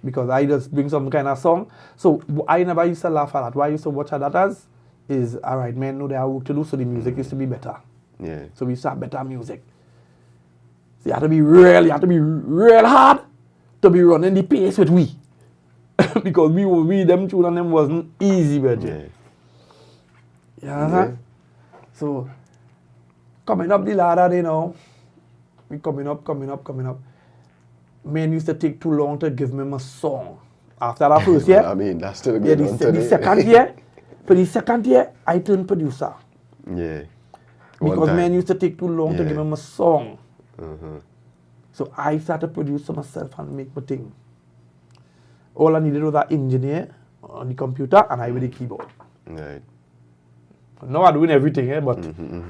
Because I just bring some kind of song. So I never used to laugh at that. What I used to watch at that as is, all right, man, know they have work to do, so the music used to be better. Yeah. So we used to have better music. So you have to be real hard to be running the pace with we. Because we them tune and them wasn't easy, budget. Yeah. You understand? So coming up the ladder, you know, we coming up. Man used to take too long to give me a song. After that first year, I mean, that's still yeah, going on the today. second year, for the second year, I turned producer. Yeah. One Because time. man used to take too long to Yeah. give him a song. So I started producing myself and make my thing. All I needed was an engineer on the computer and I with the keyboard. Right. Now I'm doing everything, but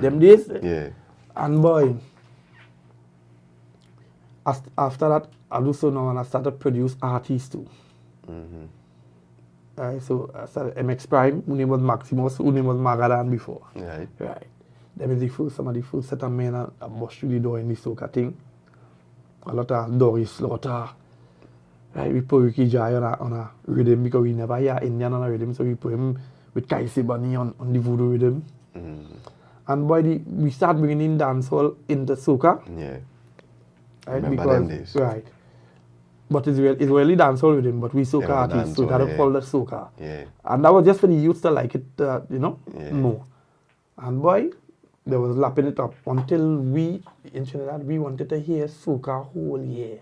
them days, Yeah. and boy, after that, I do so now and I started to produce artists too. Right, so I started MX Prime, whose name was Maximus, whose name was Magadan before. Right. Them is the first, some of the first set of men that bust through the door in the soca thing. A lot of Doris Slaughter. Right, we put Ricky Jai on a rhythm because we never hear Indian on a rhythm, so we put him with Kaisi Bunny on the voodoo rhythm. And we start bringing in dancehall into soca. Yeah. Right, Remember because, them days. Right. But it's really dancehall rhythm, but we soca artists, so we gotta call that soca. Yeah. And that was just for the youths to like it, Yeah. more. And boy, they was lapping it up until we, in Trinidad, we wanted to hear soca whole year.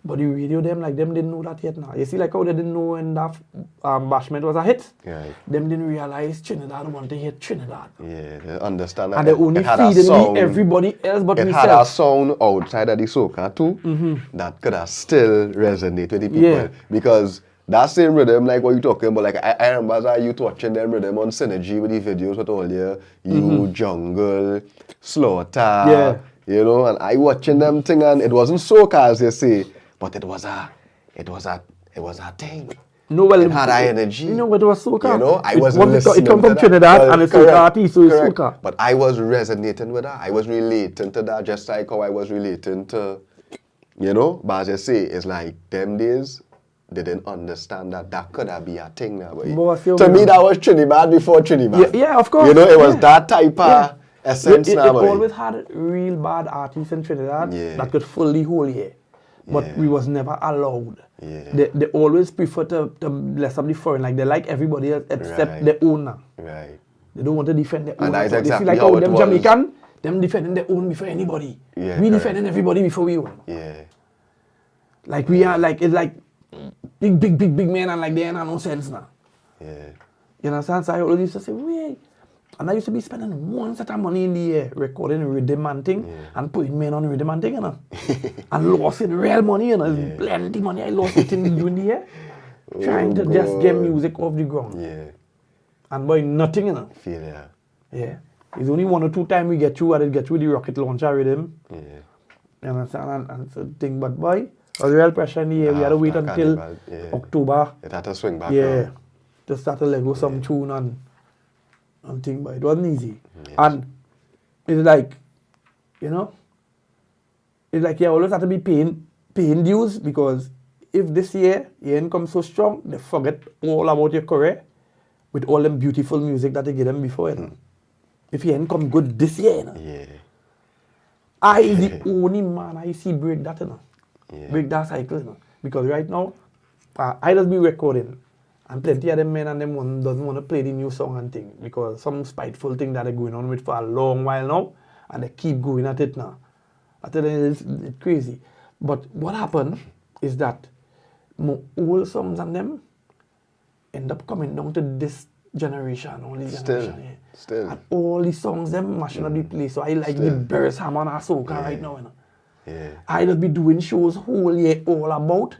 But the radio, them didn't know that yet now. You see, like how they didn't know when that Bashment was a hit. Right. Them didn't realize Trinidad want to hear Trinidad. Yeah, they understand that. And they only feeding everybody else but it myself. It had a sound outside of the soca too that could have still resonate with the people. Yeah. Because that same rhythm, like what you're talking about, like I remember as a youth watching them rhythm on Synergy with the videos with all the Jungle, Slaughter, Yeah. you know, and I watching them thing and it wasn't soca as they say, but it was a thing. No, well, it had high energy. You know what was soca? You know, I wasn't listening it come to from that. Trinidad Well, and it's correct, soca artist, so it's correct. soca. But I was resonating with that. I was relating to that just like how I was relating to, you know, but as I say, it's like them days, they didn't understand that could have been a thing now. But to me, that was Trinidad before Trinidad. Yeah, of course. You know, it was that type of essence It now. always had real bad artists in Trinidad that could fill the whole year. But we was never allowed. Yeah. They always prefer to bless up the foreign, like they like everybody else except their own now. Right. They don't want to defend their own. And that's they exactly see like how how it them was. Jamaican, them defending their own before anybody. Yeah, we correct. defending everybody before we own. Yeah. Like we are like, it's like big men and like they ain't have no sense now. Yeah. You understand? So I always used to say, wait. And I used to be spending one set of money in the year recording rhythm and thing and putting men on rhythm and thing, you know. And lost it real money, you know. Plenty money I lost it during the year. Trying to just get music off the ground. Yeah. And boy, nothing, you know. Feel that. Yeah. It's only one or two times we get through the rocket launcher rhythm. Yeah. You understand? And so thing, but boy, there was real pressure in the year. We had to wait until October. It had to swing back. Yeah. To start to let go some tune and thing, but it wasn't easy. Yes. And it's like, you know, it's like you always have to be paying dues because if this year your income so strong, they forget all about your career with all them beautiful music that they gave them before, you know. If your income good this year, you know. Yeah. I is the only man I see break that, you know. Yeah. Break that cycle, you know. Because right now, I just be recording. And plenty of them men and them one doesn't want to play the new song and thing because some spiteful thing that they're going on with for a long while now and they keep going at it now. I tell you, it's crazy. But what happened is that more old songs and them end up coming down to this generation, all this generation. Still. And all the songs them mashing up the place. So I like the Burst Hammer and Soca right now, you know. Yeah. I just be doing shows whole year all about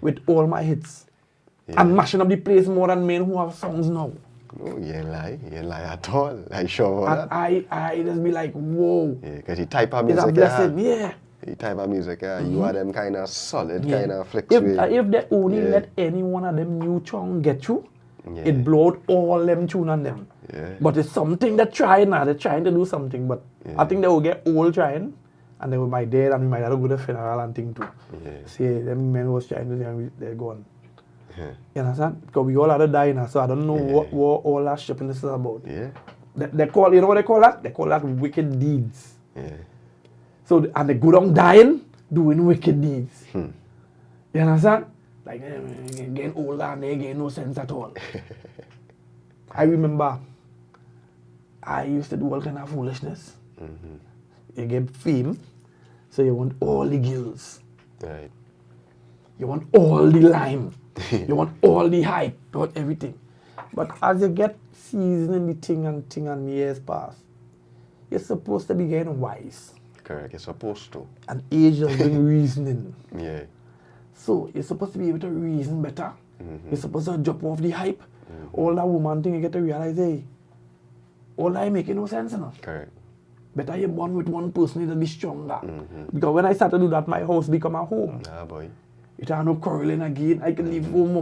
with all my hits. Yeah. And mashing up the place more than men who have songs now. No, you ain't lie at all. I sure about that. I just be like, whoa. Yeah, because the type of music, it's a blessing, yeah. The type of music, you are them kind of solid, kind of flex. If they only let any one of them new song get you, it blowed all them tune on them. Yeah. But it's something they're trying now. They're trying to do something, but I think they will get old trying, and they will be dead, and we might have to go to the funeral and thing too. Yeah. See, them men was trying to do, they're gone. Yeah. You understand? Because we all had to die now, so I don't know what all that shippiness is about. Yeah. They call, you know what they call that? They call that wicked deeds. Yeah. So, and they go down dying, doing wicked deeds. You understand? Like, getting older and they get no sense at all. I remember, I used to do all kind of foolishness. You get fame, so you want all the girls. Right. You want all the lime. You want all the hype. You want everything. But as you get seasoning the thing and years pass, you're supposed to be getting wise. Correct, you're supposed to. And age does bring reasoning. Yeah. So you're supposed to be able to reason better. You're supposed to jump off the hype. All that woman thing, you get to realize, hey, all that ain't making no sense enough. Correct. better you born with one person, it'll be stronger. Because when I start to do that, my house become a home. Nah, boy. It ain't no quarreling again. I can leave home my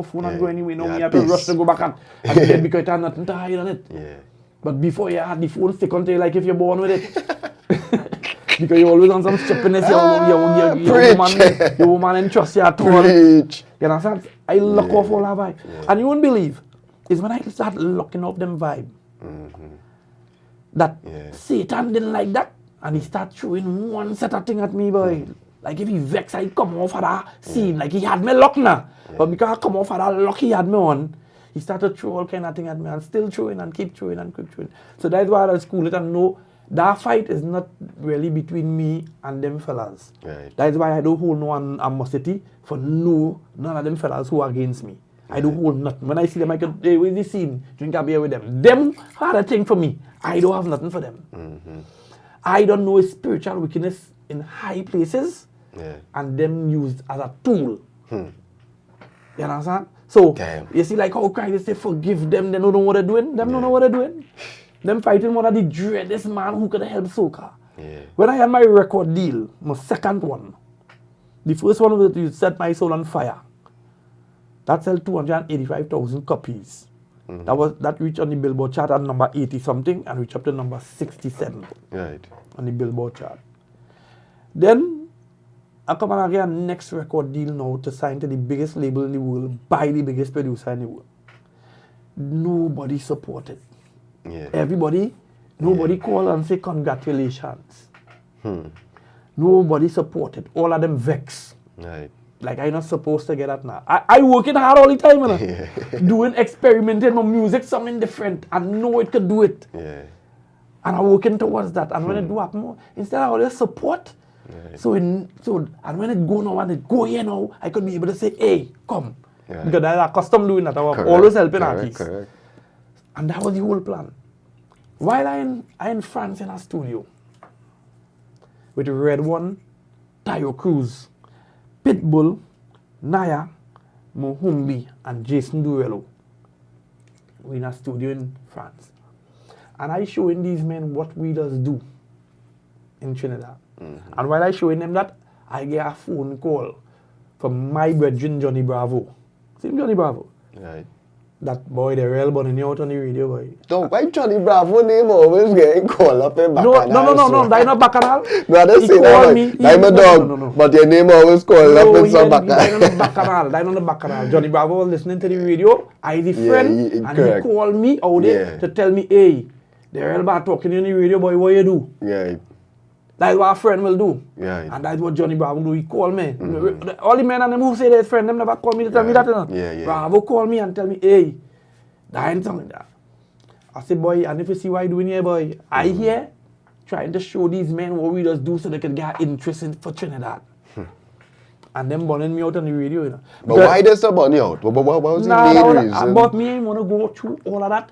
phone and go anywhere. Now Yeah, me have to peace. rush to go back and then because it ain't nothing to hide on it. Yeah. But before you had the phone stick onto you like if you're born with it. Because you're always on some stupidness. Your woman ain't trust you at all. Preach. You understand? I lock off all that vibe. And you won't believe, it's when I start locking off them vibe that Satan didn't like that. And he start throwing one set of thing at me, boy. Like if he vex, I come off of that scene. Like he had me locked now. But because I come off of that lock he had me on, he started throw all kind of thing at me and still throwing and keep throwing and keep throwing. So that's why I school it and know that fight is not really between me and them fellas. Right. That's why I don't hold no animosity for none of them fellas who are against me. I don't hold nothing. When I see them, I go, hey, where's this scene? Drink a beer with them. Them are the thing for me. I don't have nothing for them. I don't know spiritual wickedness in high places and them used as a tool. You understand? So, you see like how Christ say forgive them, they don't know what they're doing. Them don't know what they're doing. Them fighting one of the dreadest man who could help soca. When I had my record deal, my second one, the first one was to set my soul on fire. That sold 285,000 copies. That reached on the Billboard chart at number 80 something and reached up to number 67 on the Billboard chart. Then I come and get a next record deal now to sign to the biggest label in the world by the biggest producer in the world. Nobody supported. Everybody, nobody called and say congratulations. Nobody supported. All of them vex. Like I'm not supposed to get that now. I working hard all the time, you know? Doing experimenting on music, something different, and know it could do it. And I'm working towards that. And when it do happen, instead of all this support, so and when it go now and it go here now, I could be able to say, hey, come. Because I'm accustomed doing that. I was always helping artists. And that was the whole plan. While I in France in a studio with Red One, Tayo Cruz, Pitbull, Naya, Mohumbi, and Jason Derulo. We're in a studio in France. And I showing these men what we just do in Trinidad. And while I showing them that, I get a phone call from my brethren, Johnny Bravo. See Johnny Bravo? That boy, the real bunny out on the radio, boy. Don't why Johnny Bravo name always getting called up in Bacchanal? No, that's not Bacchanal. No, that's it. I'm a dog, no. but your name always called up in some Bacchanal. That's not the Bacchanal. Johnny Bravo was listening to the radio. I the friend, and he called me out there to tell me, hey, the real bad talking on the radio, boy, what you do? That's what a friend will do. And that's what Johnny Bravo do. He called me. All the men and them who say they're friend, them never call me to tell me that. Bravo call me and tell me, hey, that ain't something like that. I say, boy, and if you see what I'm doing here, boy, I here trying to show these men what we just do so they can get interest in for Trinidad. And them burning me out on the radio, you know. But why does the burn you out? What was the main reason? But me, I want to go through all of that.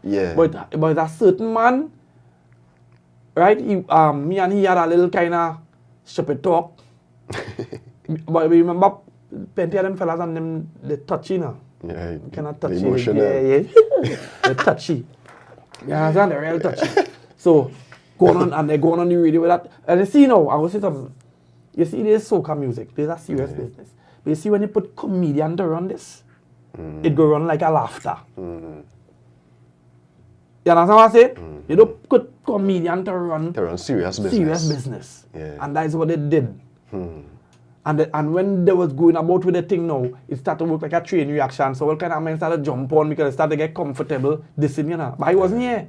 But a certain man, right? Me and he had a little kind of stupid talk. But remember, plenty of them fellas and them, they touchy, you know. Cannot touch you. They're touchy. You understand? They're real touchy. So, going on, and they're going on the radio with that. And you see now, I will say something. You see, there's soca music. There's a serious business. But you see, when you put comedian to run this, it go run like a laughter. You understand what I say? You don't put comedian to run serious business. And that's what they did. And when they was going about with the thing now, it started to work like a train reaction. So all kind of men started to jump on because they started to get comfortable, dissing, you know. But I wasn't here.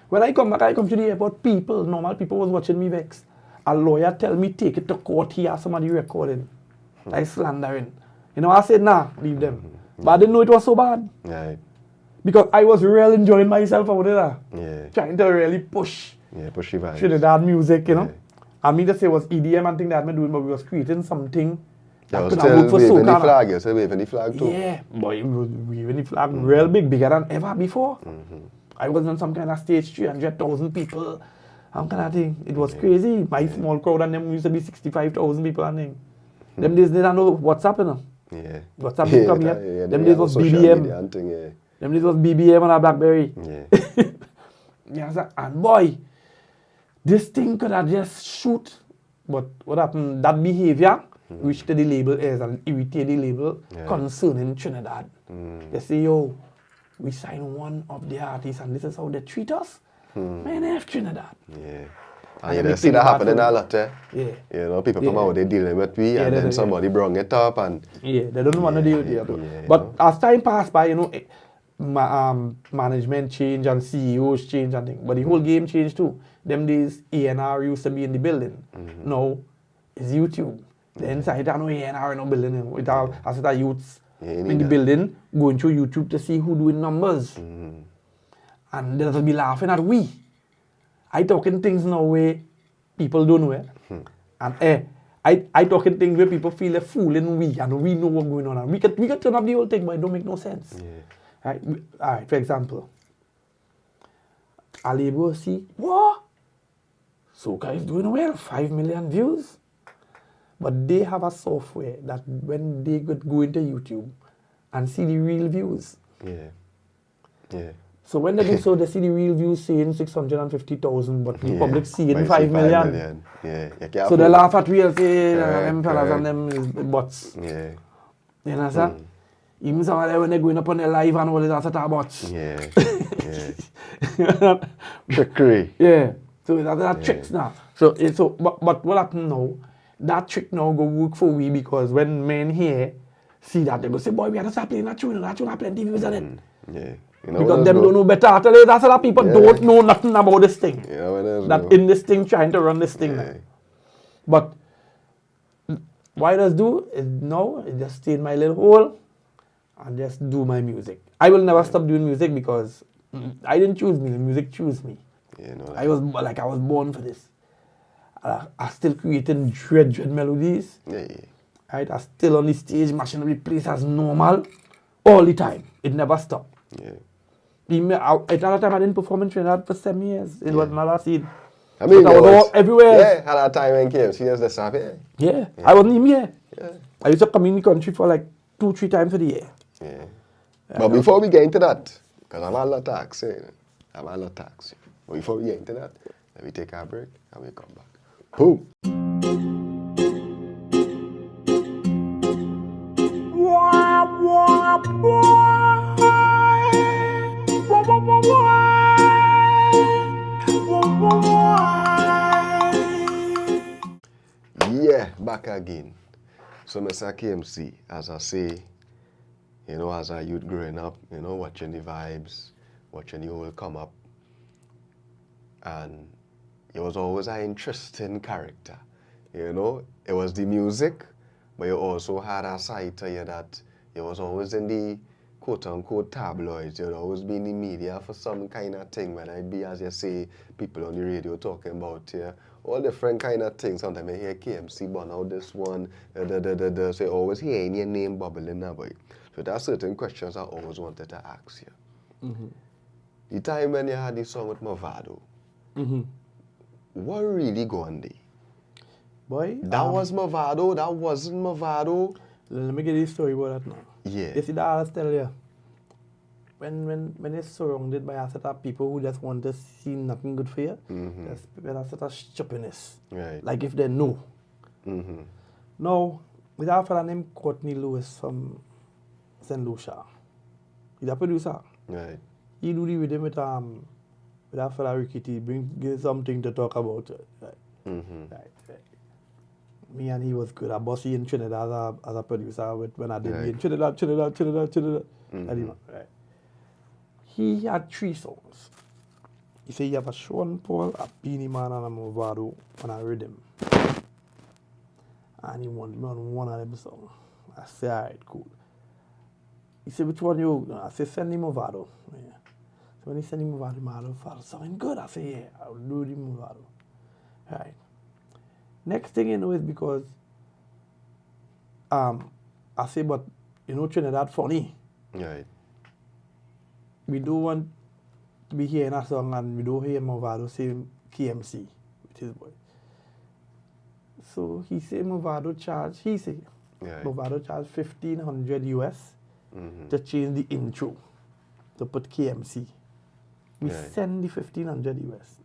When I come back, I come to the airport, normal people was watching me vex. A lawyer tell me take it to court, he has somebody recording. Like slandering. You know, I said, nah, leave them. But I didn't know it was so bad. Because I was really enjoying myself out there. Trying to really push Trinidad music, you know. I mean to say it was EDM and thing that I'm doing, but we was creating something that was still waving the flag. You said waving the flag too. Yeah, boy, we was waving the flag real big, bigger than ever before. I was on some kind of stage, 300,000 people, some kind of thing. It was crazy. My small crowd and them used to be 65,000 people and thing. Them days they don't know WhatsApp, you know. WhatsApp didn't come yet. Them days was BBM. Them days was BBM on a BlackBerry. And boy, This thing could have just shoot, but what happened? That behavior reached to the label as and irritated the label concerning Trinidad. They say, yo, we signed one of the artists and this is how they treat us. Man, F Trinidad. Yeah. And you see that happening a lot, eh? Yeah. You know, people from out there dealing with me, and then somebody bring it up, and they don't want to deal with it. But as time passed by, management change and CEOs change and things. But the whole game changed too. Them days, A&R used to be in the building. Now, it's YouTube. The inside, I know A&R in the building. With our youths in the building, going through YouTube to see who doing numbers. And they'll be laughing at we. I talking things now where people don't know it. And I talking things where people feel they're fooling we and we know what's going on. And we can turn up the whole thing, but it don't make no sense. All right, for example, Alibo see, what? Soca is doing well, 5 million views. But they have a software that when they could go into YouTube and see the real views. So when they do so, they see the real views saying 650,000, but the public seeing 5 million. So they laugh at we and say, them fellas and them is bots. You understand? Even some of them when they're going up on their live and all that sort of bots. Trickery. So that's tricks now. But what happened now? That trick now go work for we because when men here see that, they go say, boy, we have to start playing that tune have plenty views on it. You know, because them don't know better. I tell you, that's a lot of people don't know nothing about this thing. In this thing, trying to run this thing. But what I just do is now, I just stay in my little hole and just do my music. I will never stop doing music because I didn't choose me, the music chose me. I was born for this. I still creating dread melodies. Right? I still on the stage, mashing up the place as normal all the time. It never stopped. At that time, I didn't perform in Trinidad for 7 years. It was another scene. I mean, I was all everywhere. Yeah, at that time when KMC was the stuff, I wasn't even here. I used to come in the country for like 2-3 times a year. But before we get into that, because I'm a lot tax, but before we get into that, let me take a break and we come back. Boom. Yeah, back again. So Mr. KMC, as I say, as a youth growing up, watching the vibes, watching the whole come up, and it was always an interesting character. It was the music, but you also had a side to you that it was always in the quote-unquote tabloids. You'd always be in the media for some kind of thing, whether it be, as you say, people on the radio talking about all different kind of things. Sometimes I hear KMC burn out this one, so you always hearing your name bubbling about. So there are certain questions I always wanted to ask you. The time when you had this song with Movado, what really going there? Boy, that was Movado, that wasn't Movado. Let me get this story about that now. You see that I tell you, when you're surrounded by a set of people who just want to see nothing good for you, there's a set of stupidness. Like if they know. Now, with a fellow named Courtney Lewis from St. Lucia. He's a producer. He do the rhythm with a fellow Ricky T, give something to talk about. Me and he was good. I bossy in Trinidad as a producer when I did in Trinidad. He had 3 songs. He said he have a Sean Paul, a Beanie Man, and a Movado, and I read him. And he wanted me on one of them songs. I said, alright, cool. He said, which one you? I said, send him Movado. So when he sent him Movado, felt something good. I said, yeah, I'll do the Movado. Alright. Next thing you know is because I say, but Trinidad funny. We don't want to be hearing a song and we don't hear Movado say KMC with his boy. So he say Movado charge Movado charge $1,500 US to change the intro to put KMC. We send the $1,500 US.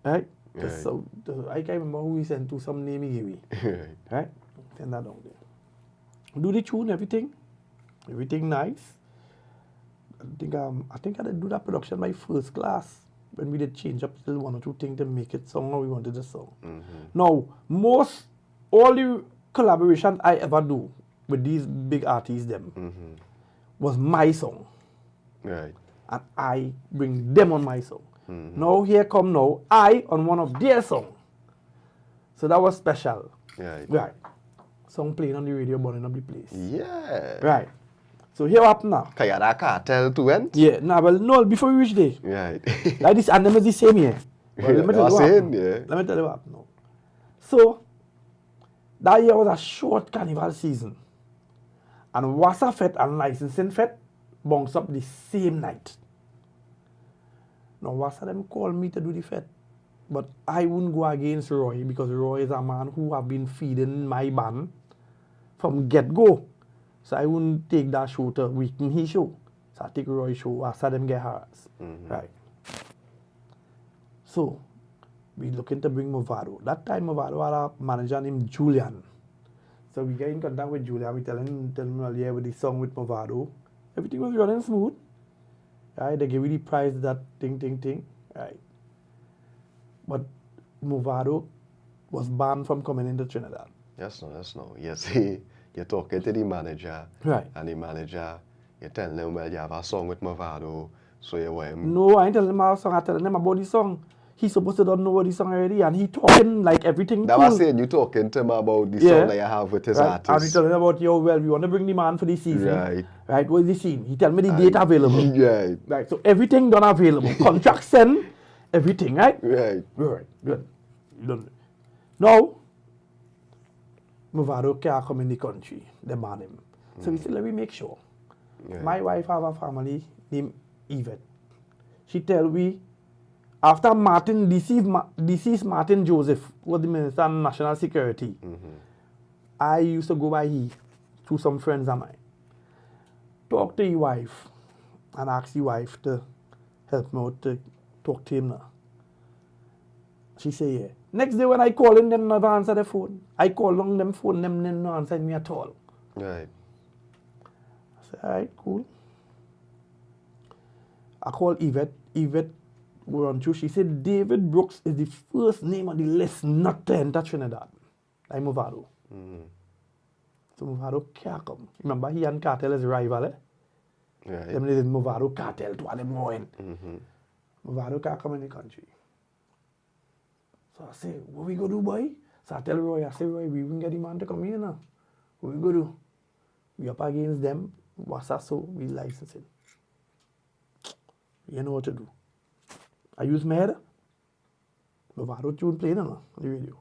Right? Right. So I can't remember who he sent to, some name he gave me. Right. Right? Send that down there. Do the tune, everything nice. I think I did do that production by first class when we did change up still one or two things to make it song how we wanted the song. Now, all the collaborations I ever do with these big artists them was my song. Right. And I bring them on my song. Now here come now, I on one of their song. So that was special. Right. Right. Song playing on the radio, burning up the place. Yeah. Right. So here what happened now? Can you have that cartel to end? Yeah, no, before we reach there. Right. Like this, and them is the same here. Well, let me tell you what happened. Let me tell you what happened now. So, that year was a short carnival season. And Wassa Fete and Licensing Fete bounced up the same night. Now, Wassa them called me to do the fete. But I wouldn't go against Roy because Roy is a man who have been feeding my band from get-go. So I wouldn't take that show to weaken his show. So I take Roy's show after them get harassed. Right. So, we looking to bring Movado. That time Movado had a manager named Julian. So we get in contact with Julian. We tell him earlier with the song with Movado. Everything was running smooth. Right. They give you the prize, that thing. Right. But Movado was banned from coming into Trinidad. Yes, no. You see, you're talking to the manager. Right. And the manager, you're telling them, well, you have a song with Movado, so you want him. No, I ain't telling him about the song. I'm telling him about the song. He's supposed to don't know what the song already, and he talking like everything. That was saying you talking to him about the song that you have with his artist. And he telling him about, we want to bring the man for this season. Right. Right, what is the scene? He tell me the date available. Right. Right, so everything done available. Contract send, everything, right? Right. Right, good. Done. Now, Movado can't come in the country. They ban him. So we said, let me make sure. Yeah. My wife have a family named Yvette. She tell me, after deceased Martin Joseph was the Minister of National Security, I used to go by he to some friends of mine. Talk to your wife and ask your wife to help me out to talk to him now. She say, yeah. Next day when I call him, them never answer the phone. I call on them phone, them never answer me at all. Right. I said, all right, cool. I call Yvette. Yvette were on through. She said, David Brooks is the first name on the list not to enter Trinidad. Like Movado. So Movado can't come. Remember, he and Cartel is rival, eh? Right. Them is Movado Cartel to them going. Movado can't come in the country. So I say, what we go do, boy? So I tell Roy, Roy, we won't get the man to come here now. What we go do? We up against them. What's that so? We license it. You know what to do. I use my head. Movado tune playing on the radio.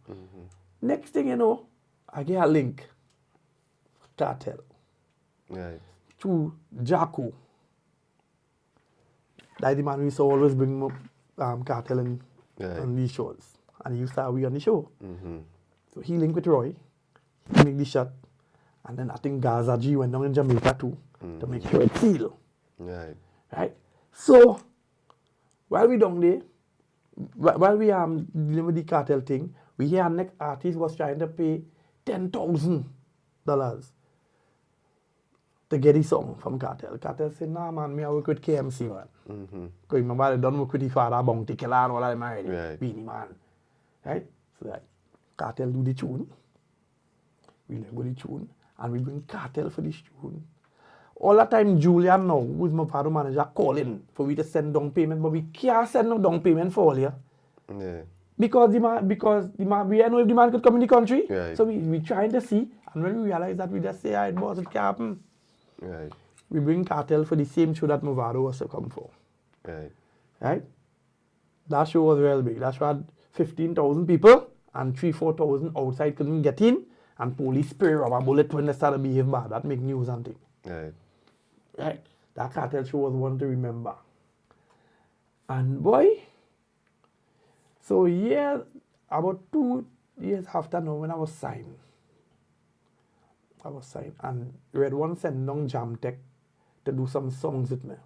Next thing you know, I get a link. Cartel. Right. To Jaco. That's the man we used to always bring Cartel on these shows. And he used to have we on the show. So he linked with Roy. He make the shot. And then I think Gaza G went down in Jamaica too. To make sure it's sealed. Right. Right? So, while we down there, while we dealing with the Cartel thing, we hear our next artist was trying to pay $10,000 to get his song from Cartel. Cartel said, nah man, I work with KMC man. Because remember they done work with the father Bounty Killer and all that already. Right. Beanie man. Right? So like, Cartel do the tune. We let go the tune. And we bring Cartel for this tune. All the time Julian now, who's my father manager, calling for we to send down payment, but we can't send no down payment for all here. Yeah. Because the man, we don't know if the man could come in the country. Right. So we trying to see, and when we realize that, we just say, alright boss, it can't happen. Right. We bring Cartel for the same show that Movado was to come for. Right. Right? That show was real big. That show had 15,000 people, and 3,000-4,000 outside couldn't get in, and police spray rubber bullet when they started to behave bad. That make news and thing. Right. Right? That Cartel show was one to remember. And boy, so yeah, about 2 years after now when I was signed, and Red One sent down Jam Tech to do some songs with me.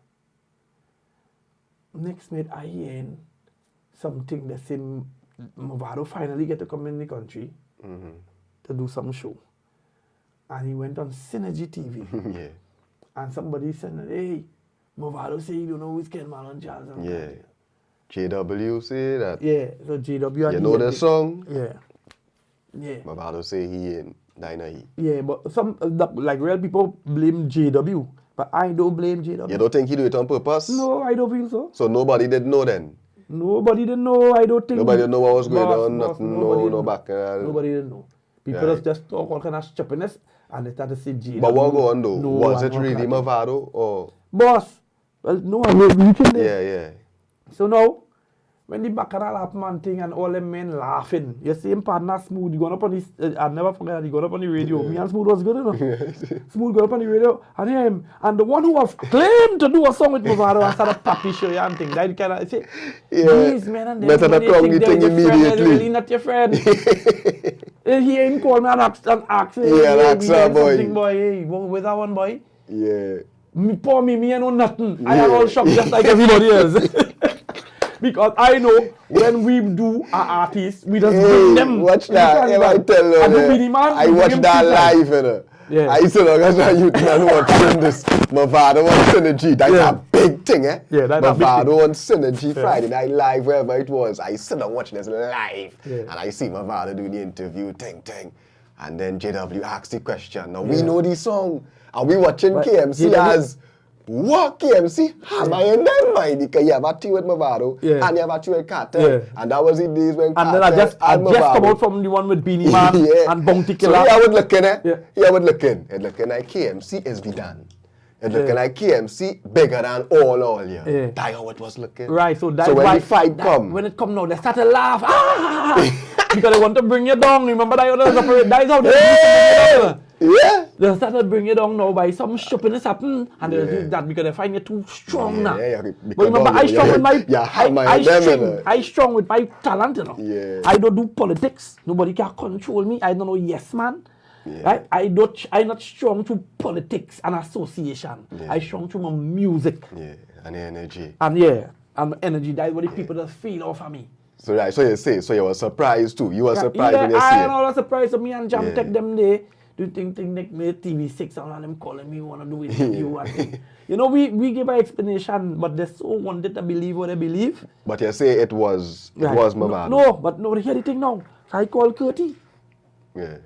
Next minute I hear something that say Movado finally get to come in the country to do some show. And he went on Synergy TV. Yeah. And somebody said, hey, Movado say you don't know who's Ken Man on jazz. Yeah. JW say that. Yeah, so JW. You know the song? Yeah. Yeah. Movado say he ain't Dynamite. Yeah, but some, like real people blame JW. But I don't blame JW. You don't think he do it on purpose? No, I don't feel so. So nobody did know then? Nobody didn't know, I don't think. Nobody didn't know what was going on, nothing, no back. Nobody didn't know. People just talk all kind of stupidness and they start to say JW. But what go on though? No, was it really Movado or? Boss, well, no, I'm not reaching there. Yeah. So now, when the Baccarat lap man thing and all them men laughing, you see him partner Smooth, he gone up on his, I'll never forget that, he got up on the radio. Me and Smooth was good enough. Smooth got up on the radio and him, and the one who have claimed to do a song with Movado and started papi show you and thing, that kind of, say, these men and them, when they think they're your friend, they're really not your friend. He ain't called me and asked, something, boy, hey, with that one, boy. Yeah. Me ain't know nothing. I am all shocked just like everybody else. Because I know when we do our artists, we just bring them. Watch that. If I tell you, I watched that live, you know. Yeah. I said, look, that's how you man watching this. Movado on Synergy. That's a big thing, eh? Yeah, that's a big thing. Movado on Synergy Friday Night Live, wherever it was. I sit and watch this live. Yeah. And I see Movado doing the interview, ting. And then JW asks the question. Now, we know the song. And we watching KMC as... What KMC? Am I in them mind? Because you have a tea with Movado and you have a tea with Cartel. Yeah. And that was the days when Cartel and then I just come out from the one with Beanie Man and Bounty Killer. So here I would looking at It looking like KMC is be done. It looking like KMC bigger than all you. Yeah. That's how it was looking. Right, so that's when why the fight come. When it come now, they start to laugh. Because they want to bring you down. Remember that other separate. That is how they used to bring you down. Yeah. They started to bring you down now by some stupidness happen and they do that because they find you too strong now. But remember, I strong with my talent, you know. Yeah. I don't do politics. Nobody can control me. I don't know yes man. Yeah. Right? I'm not strong to politics and association. Yeah. I strong to my music. Yeah. And energy. And energy. That's what the people just feel off of me. So right, so you say, so you were surprised too. You were surprised when you see it. I was surprised. So me and Jam take them there. Do you think like me TV6 and them calling me wanna do interview and thing. You know, we give an explanation, but they so wanted to believe what they believe. But you say it was Movado. No, but no, hear the thing now. I call Curty. Yeah.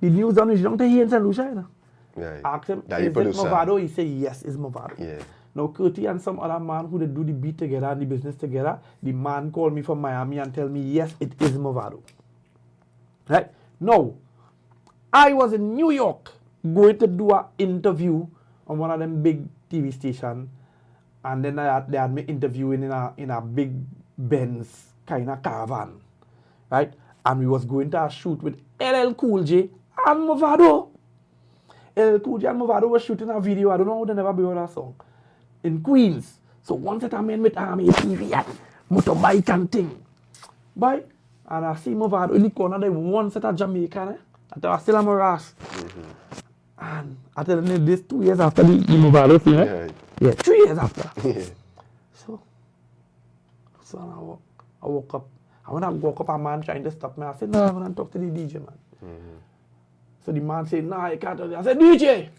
The news on his young to hear in St. Lucia, you know. Yeah. Ask him, is it Movado? He say yes, it's Movado. Yeah. Now Curty and some other man who they do the beat together and the business together, the man called me from Miami and tell me yes, it is Movado. Right? Now, I was in New York going to do an interview on one of them big TV stations, and then they had me interviewing in a big Benz kind of caravan, right? And we was going to a shoot with LL Cool J and Movado. LL Cool J and Movado was shooting a video. I don't know how they never built that song in Queens. So one set of men with army TV and motorbike and thing, boy. And I see Movado in the corner. They one set of Jamaica. I was still on my ass. And I tell you this 2 years after the Movado thing, right? Yeah, 3 years after. So I woke up. And when I woke up, a man trying to stop me. I said, no, I'm going to talk to the DJ, man. So the man said, nah, you can't do that. I said, DJ!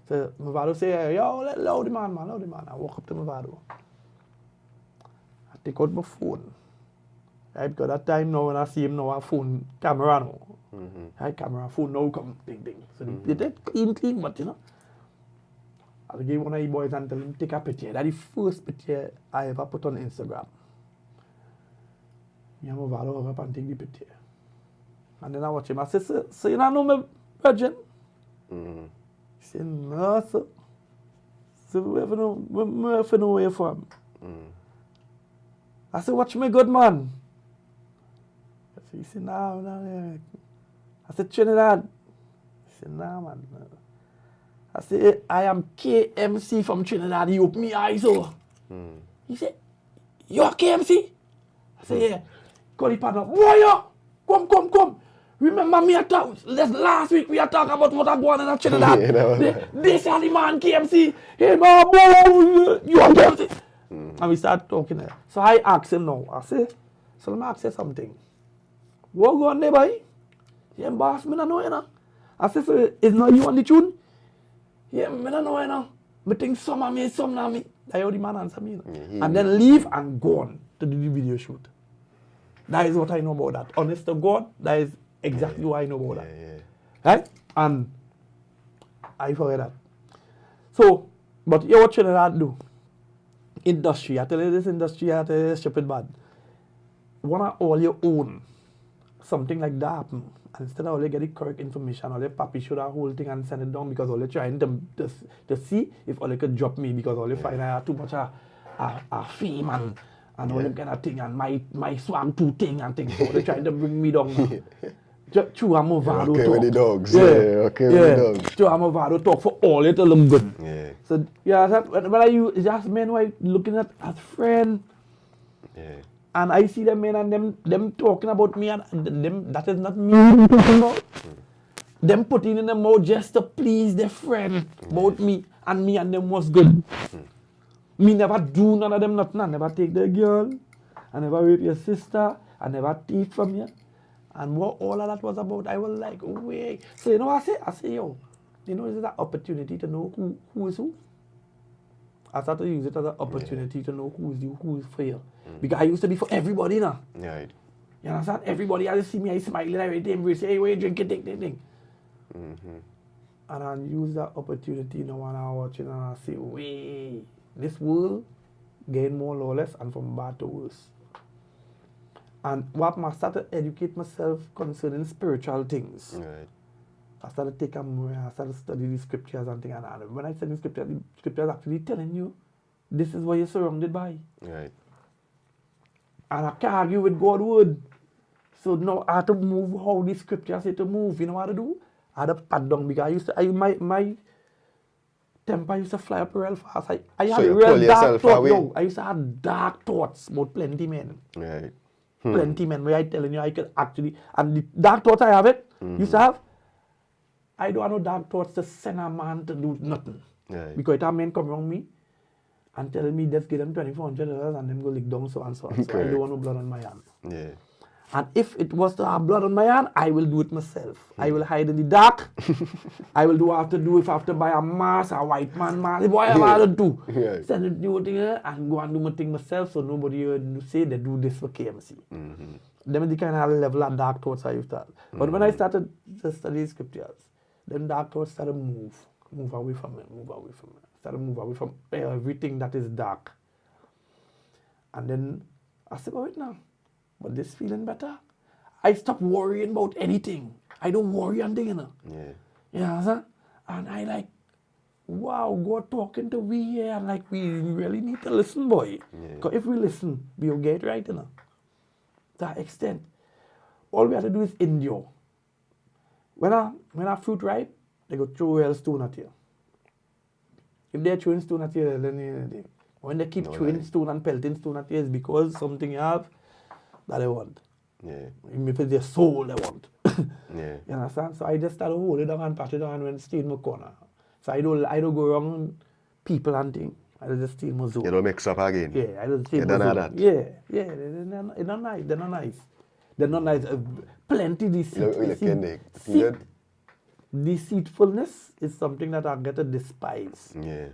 So Movado said, yo, let loud the man. I woke up to Movado. I take out my phone. Right, because that time now when I see him now, a phone camera now. Right, camera, phone now come ding. So they did clean, but you know. I'll give one of the boys and tell him take a picture. That's the first picture I ever put on Instagram. Me and Movado hung up and take the picture. And then I watch him. I say, so you don't know my virgin? He said, no, sir. So we have no way for him. I said, watch me good man. He said, no. I said, Trinidad. He said, nah, man. I said, I am KMC from Trinidad. He opened my eyes over. He said, you're KMC? I said, yeah. Call the partner, boy, come. Remember me last week we are talking about what I going in Trinidad. This are the man KMC. Hey, man, boy, you are KMC. And we start talking there. So I asked him now, I say, so let me ask you something. What go on there, boy? Yeah, boss, me no know, you know. I say, so it's not you on the tune? Yeah, me no know, you know. Me think some of me, some of me. That's how the man answer me, you know. And then leave and go on to do the video shoot. That is what I know about that. Honest to God, that is exactly what I know about that. Right? And I forget that. So, but you what Trinidad do? Industry. I tell you this industry, I tell you this stupid bad. Wanna all your own. Something like that happen. And instead of all you get the correct information, all you papi show that whole thing and send it down because all you trying to see if all you could drop me because all you find I have too much a fame and all that kind of thing and my swag too thing and things. So they trying to bring me down. True, I'm over talk. With the dogs. With the dogs. True, I'm over talk for all it to look good. Yeah. So when I use just men who I looking at as friend. Yeah. And I see them men and them talking about me and them that is not me talking about. Them putting in the mouth just to please their friend about me and them was good. Me never do none of them nothing. I never take their girl. I never rape your sister. I never thief from you. And what all of that was about, I was like, wait. So you know what I say, yo, you know, is that opportunity to know who is who? I started to use it as an opportunity to know who is you, who is for you. Because I used to be for everybody now. Right. You understand? Everybody has to see me, I smile, I embrace, hey, wait, drink it, thing. And I use that opportunity now when I watch it and I say, wait, this world getting more lawless and from bad to worse. And what I started to educate myself concerning spiritual things. Right. I started to take a more, I started to study the scriptures and things. And when I study the scriptures actually telling you, this is what you're surrounded by. Right. And I can't argue with God's word. So now I have to move how the scriptures say to move. You know what I do? I had to pat down because my temper used to fly up real fast. I had real dark thoughts. No, I used to have dark thoughts about plenty men. Right. Plenty men where I telling you I could actually, and the dark thoughts I have it, used to have, I don't have no dark thoughts to send a man to do nothing. Right. Because a man come around me and telling me just give them $2,400 and them go lick down so and so. So I don't want no blood on my hand. Yeah. And if it was to have blood on my hand, I will do it myself. I will hide in the dark. I will do what I have to do. If I have to buy a mask, a white man mask, whatever I have to do. Right. Send it to you and go and do my thing myself so nobody will say they do this for KMC. Them is the kind of level of dark thoughts I used to have. But when I started to study scriptures, then dark thoughts started to move away from it, started to move away from everything that is dark. And then I said, wait now. But this feeling better. I stopped worrying about anything. I don't worry on things, you know. Yeah. You know what I'm saying? And I like, wow, God talking to we here. And like, we really need to listen, boy. Because if we listen, we'll get right, you know. To that extent. All we have to do is endure. When a fruit ripe, they go throw a stone at you. If they're throwing stone at you, then when they keep throwing stone and pelting stone at you, it's because something you have that they want. Yeah. If it's their soul they want. Yeah. You understand? So I just started holding down and pat it down and stay in my corner. So I don't go around people and things. I just stay in my zone. You don't mix up again. Yeah, I just stay in my zone. That. Yeah. They're not nice. They're not nice. They're not nice. Plenty deceit. Deceitfulness is something that I get to despise. Yeah.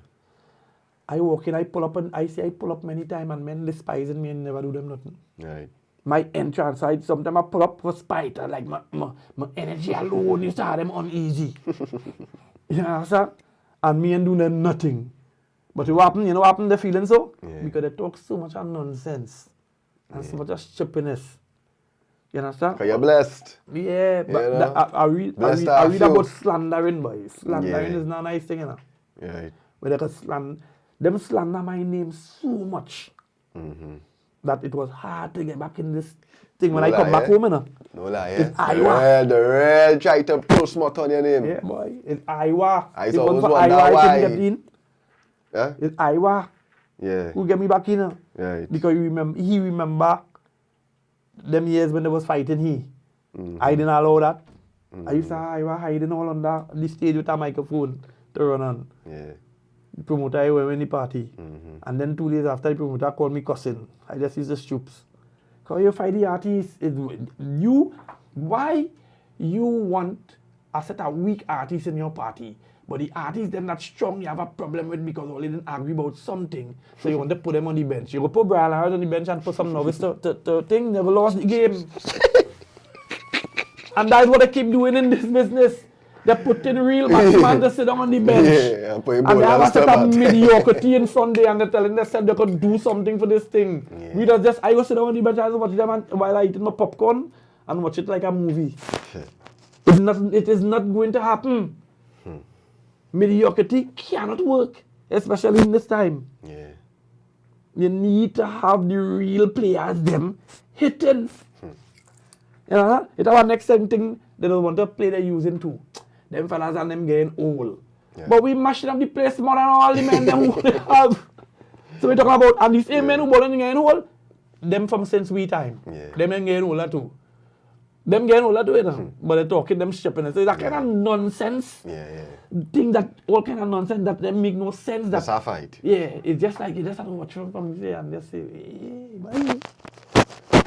I walk in, I pull up many times and men despising me and never do them nothing. Right. My entrance, sometimes I pull up for spite. I like my energy alone used to have them uneasy. You know, sir? And me and do them nothing. But you know what happened, they feeling so? Yeah. Because they talk so much of nonsense. And so much of stupidness. You understand? Because you're blessed. Yeah, but you know? I read about slandering, boys. Slandering is not a nice thing, you know. Right. Where they can them slander my name so much that it was hard to get back in this thing when I come back home, you know. No lie, It's Iowa. The real try to pull smart on your name. Yeah, boy. It's Iowa. I It always wasn't for wonder Iowa I why. couldn't get in. Yeah? It's Iowa. Yeah. Who get me back in? Right. Because he remember them years when they was fighting I didn't allow that. I used to Iowa hiding all under the stage with a microphone to run on. Yeah. The promoter went in the party. And then 2 days after, the promoter called me cussing. I just used the stoops. Because you find the artist, why you want a set of weak artists in your party, but the artists them not strong, you have a problem with because all they didn't agree about something, so you want to put them on the bench. You go put Brian Harris on the bench and put some novice to thing, never lost the game. And that's what they keep doing in this business. They're putting real batsmen to sit down on the bench. And they have a set of mediocrity in front there, and they're telling themselves they could do something for this thing. I go sit down on the bench and watch them while I eat my popcorn and watch it like a movie. It is not going to happen. Mediocrity cannot work, especially in this time. You need to have the real players them hitting. You know, it's our next thing they don't want to play they're using too. Them fellas and them getting old. But we mashing up the place more than all the men them who they have. So we're talking about, and these same men who bowling getting old, them from since we time. Them men getting older too. Them getting older too, you know? But they're talking them shipping. So it's that kind of nonsense. Thing that, all kind of nonsense that them make no sense. That's our fight. It's just like you just have to watch from there and just say, hey, bye.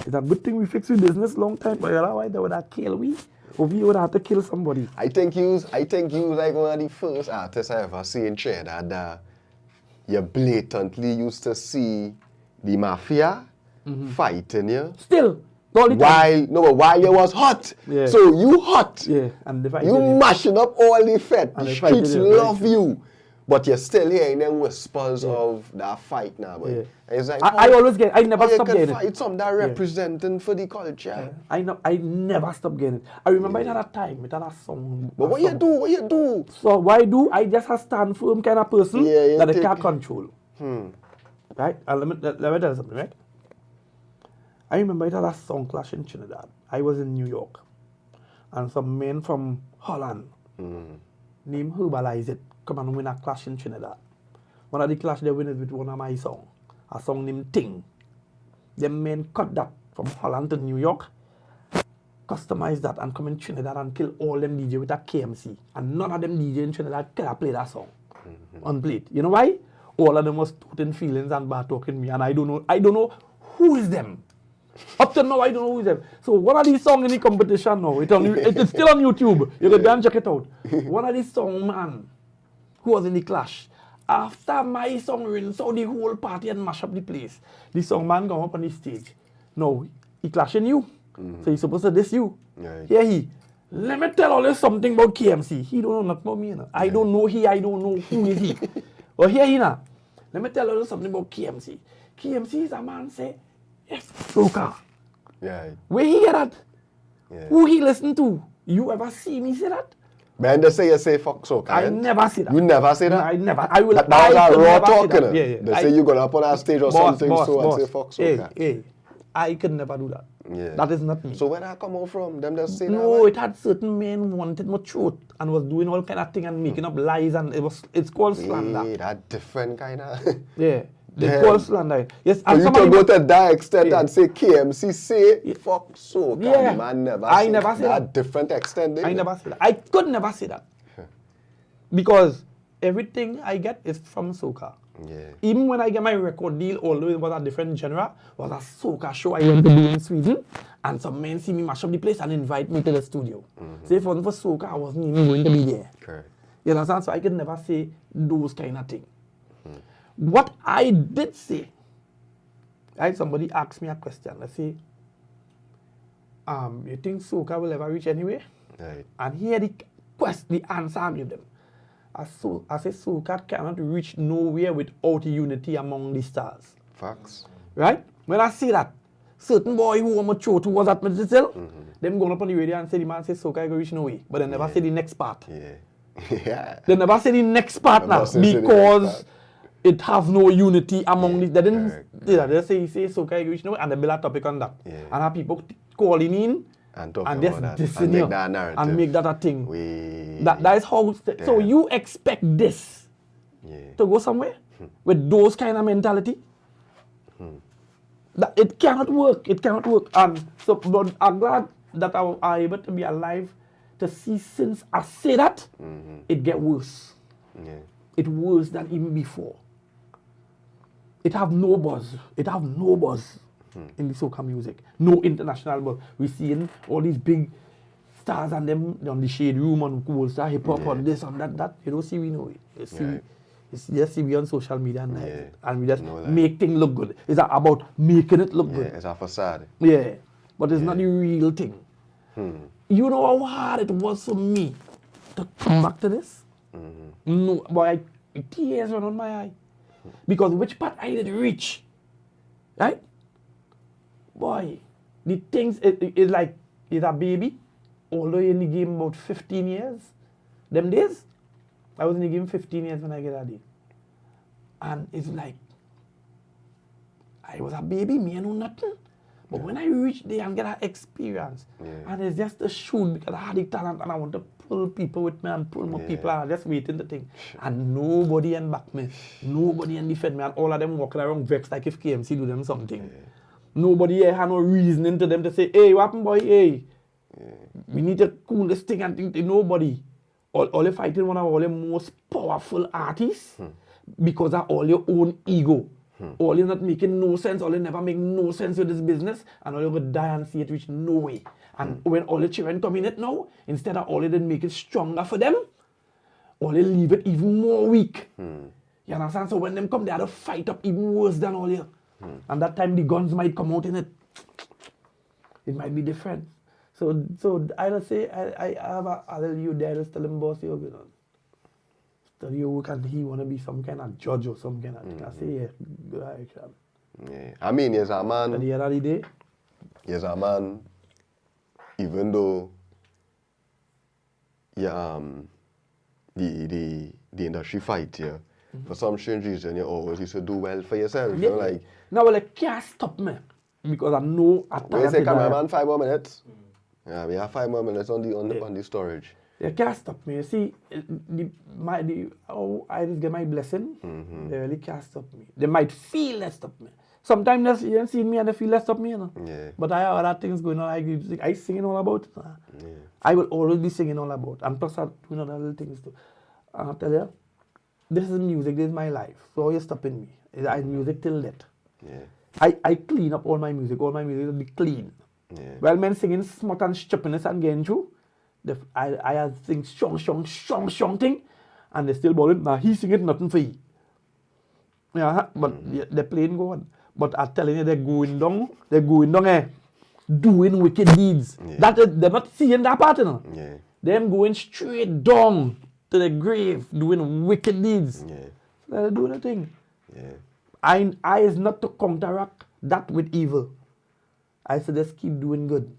It's a good thing we fixed the business long time, but you know why they would have killed we? Or we would have to kill somebody. I think you like one of the first artists I ever see in Trinidad that you blatantly used to see the mafia fighting you. Still, all the time. While you was hot. So you hot. And you mashing up all the fed. The streets love you. But you're still hearing them whispers of that fight now. But it's like, I never stop getting it. You can fight some that representing for the culture. I never stop getting it. I remember it at that time, it had a song. But what you do? So what I do, I just a stand firm kind of person that I can't control. Right? And let me tell you something, right? I remember it had a song clash in Trinidad. I was in New York. And some men from Holland named Herbalize It come and win a clash in Trinidad. One of the clash they win is with one of my songs. A song named Ting. Them men cut that from Holland to New York, customize that and come in Trinidad and kill all them DJ with a KMC. And none of them DJ in Trinidad can play that song. Unplayed. You know why? All of them was toting feelings and bad talking me, and I don't know who is them. Up to now, I don't know who is them. So one of these songs in the competition now, it's still on YouTube. You can go and check it out. One of these songs, man, who was in the clash. After my song ring, so the whole party and mash up the place. The song man come up on the stage. No, he clashing you. So he's supposed to diss you. Let me tell all you something about KMC. He don't know nothing about me. You know? I don't know I don't know who is he. Or here he now. Let me tell you something about KMC. KMC is a man say, yes, soca. Where he get that? Who he listen to? You ever see me say that? Man, they say you say fuck soca. I never say that. You never say that? No, I never. I will. That was a raw talking. They say you gonna up on a stage or something and say fuck soca. I could never do that. That is not me. So where that come out from? Them just say that? No, it had certain men wanted my truth and was doing all kind of thing and making up lies, and it's called slander. That different kind of. They call slander. Yes, so you can go to that extent and say KMC say fuck soca. Man never say that. Different extent. I never say that. I could never say that. Because everything I get is from soca. Even when I get my record deal, although it was a different genre, was a soca show I went to do in Sweden, and some men see me mash up the place and invite me to the studio. So if it wasn't for soca, I wasn't even going to be there. Correct. You understand? So I could never say those kind of things. What I did say, somebody asked me a question. Let's say, you think soca will ever reach anywhere? And here the answer I give them. I say soca cannot reach nowhere without unity among the stars. Facts. Right? When I say that, certain boy who was mature towards that material, them going up on the radio and say the man says soca will reach nowhere. But they never say the next part. They never say the next part now because it has no unity among the. They didn't they say soca will reach nowhere and they build a topic on that. And have people calling in and just dissing you and make that a thing. That is how. So you expect this to go somewhere with those kind of mentality? That it cannot work. It cannot work. And so, but I'm glad that I was able to be alive to see since I say that it get worse. It worse than even before. It have no buzz. It have no buzz in the soca music. No international buzz. We seeing all these big stars and them on the Shade Room, on Cool Star, hip hop, on this, on that. You don't see we know it. You see, it's just see we on social media and we just make things look good. It's about making it look good. It's a facade. Yeah, but it's not the real thing. You know how hard it was for me to come back to this? No, boy, tears run on my eye. Because which part I did reach, right? Boy, the things, it's like, it's a baby, although in the game about 15 years. Them days, I was in the game 15 years when I get that day. And it's like, I was a baby, me I know nothing. But when I reach there and get that experience, and it's just a shoot because I had the talent and I want to pull people with me and pull more people and I'm just waiting to think. And nobody can back me. Nobody can defend me and all of them walking around vexed like if KMC do them something. Nobody here had no reasoning to them to say, hey, what happened boy, hey. We need to cool this thing and think nobody. All you fighting one of all the most powerful artists because of all your own ego. All you're not making no sense, all you never make no sense with this business, and all you would die and see it reach no way. And when all the children come in it now, instead of all you did make it stronger for them, all you leave it even more weak. You understand? So when them come, they have to fight up even worse than all you. And that time the guns might come out in it. It might be different. So I just say, I have a little you there, just tell him, boss, you're good on. Study your work and he want to be some kind of judge or some kind of thing. I say, yeah, good action. Yeah. I mean, yes, a man. At the end of the day? Yes, a man, even though the industry fight here, for some strange reason, you always used to do well for yourself. You know, like. No, well, it can't stop me because I know I When you say cameraman, 5 more minutes. Yeah, we have 5 more minutes on the storage. They can't stop me. You see, I just get my blessing. They really can't stop me. They might feel they stop me. Sometimes you don't see me and they feel they stop me, you know. Yeah. But I have other things going on. I singing all about it. I will always be singing all about it. And plus I'm doing other little things too. I'll tell you, this is music, this is my life. So you're stopping me. I music till that. Yeah. I clean up all my music. All my music will be clean. Yeah. Well, men singing smut and stupidness and getting through. I have sing strong thing, and they still balling. Now he singing nothing for you. Yeah, but they're playing go on. But I'm telling you, they're going down, doing wicked deeds. Yeah. They're not seeing that part, you know. Yeah. Them going straight down to the grave, doing wicked deeds. Yeah. So they're doing the thing. Yeah. I is not to counteract that with evil. I said just keep doing good.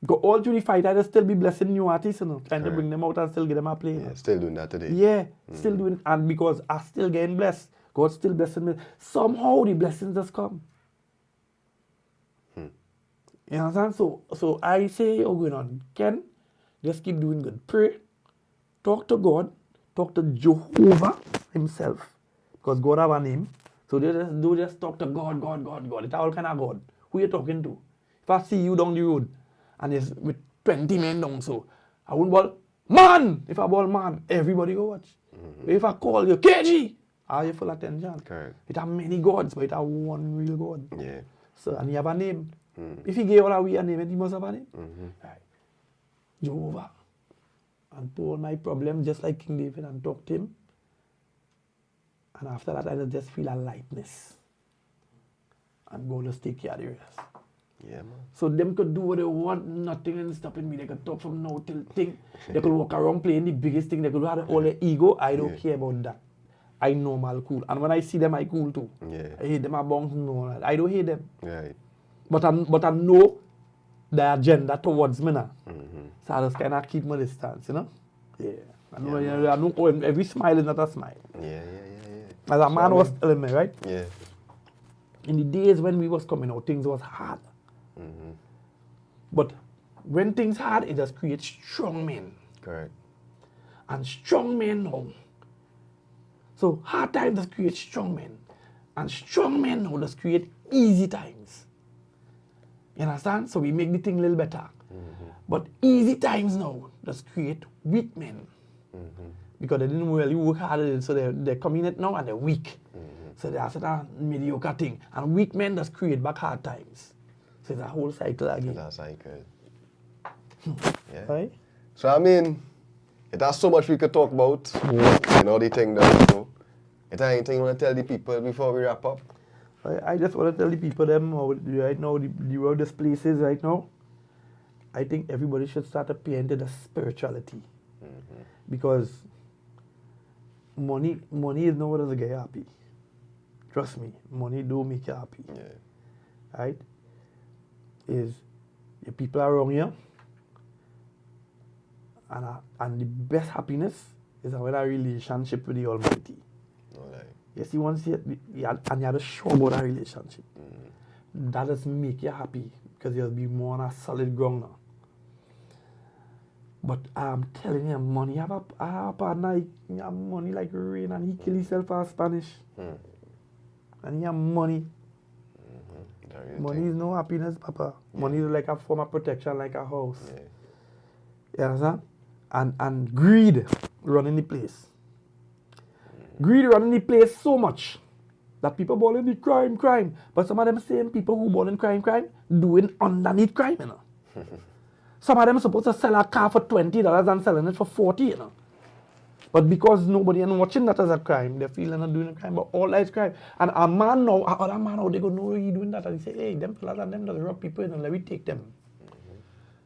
Because all through the fight, I just still be blessing new artists, you know, trying to bring them out and still get them a play. Yeah, still doing that today. Yeah, still doing it. And because I still getting blessed, God still blessing me. Somehow the blessings just come. You understand? So I say, oh, going on, Ken, just keep doing good. Pray, talk to God, talk to Jehovah himself. Because God have a name. So don't just talk to God. It's all kind of God. Who you talking to? If I see you down the road, and it's with 20 men down, so I won't ball, man! If I ball man, everybody go watch. If I call you, KG, are you full attention? Correct. It have many gods, but it have one real God. Yeah. So, and he have a name. If he gave all away a name, he must have a name. Right. Jehovah. And told my problem just like King David and talked to him. And after that, I just feel a lightness. And God just take care of the rest. Yeah, man. So them could do what they want, nothing and stopping me. They could talk from now till thing. They could walk around playing the biggest thing. They could have all their ego. I don't care about that. I normal cool. And when I see them, I cool too. Yeah. I hate them, I bounce, no. I don't hate them. Right. But I know the agenda towards me now. So I just kind of keep my distance, you know? Yeah. I know every smile is not a smile. Yeah. As a man was telling me, right? Yeah. In the days when we was coming out, things was hard. But when things hard, it just creates strong men. Correct. And strong men now. So hard times just create strong men. And strong men now just create easy times. You understand? So we make the thing a little better. But easy times now just create weak men. because they didn't really work hard, so they're coming in now and they're weak. So they are such a mediocre thing. And weak men just create back hard times. So it's a whole cycle again. It's a cycle. Yeah. Right? So I mean, it has so much we could talk about. You know, the thing that, you know. Is there anything you want to tell the people before we wrap up? I just want to tell the people right now, the world this place is right now, I think everybody should start to pay into the spirituality. Because money is not what does get you happy. Trust me, money do make you happy. Yeah. Right? Is your people are around you, and the best happiness is when a relationship with the Almighty. Alright. You see, once you have a show about that relationship, that does make you happy because you'll be more on a solid ground now. But I'm telling you, money, I have a partner, he have money like rain and he kill himself for Spanish. And he have money. Money is no happiness, Papa. Money is like a form of protection, like a house. You understand? And greed running the place. Greed running the place so much that people ball in the crime. But some of them same people who ball in crime, doing underneath crime, you know. Some of them are supposed to sell a car for $20 and selling it for $40, you know. But because nobody is watching that as a crime, they feel they're not doing a crime, but all that is crime. And a man now, other man now, they go, no, you doing that. And they say, hey, them fellas and them does rob people, and let me take them.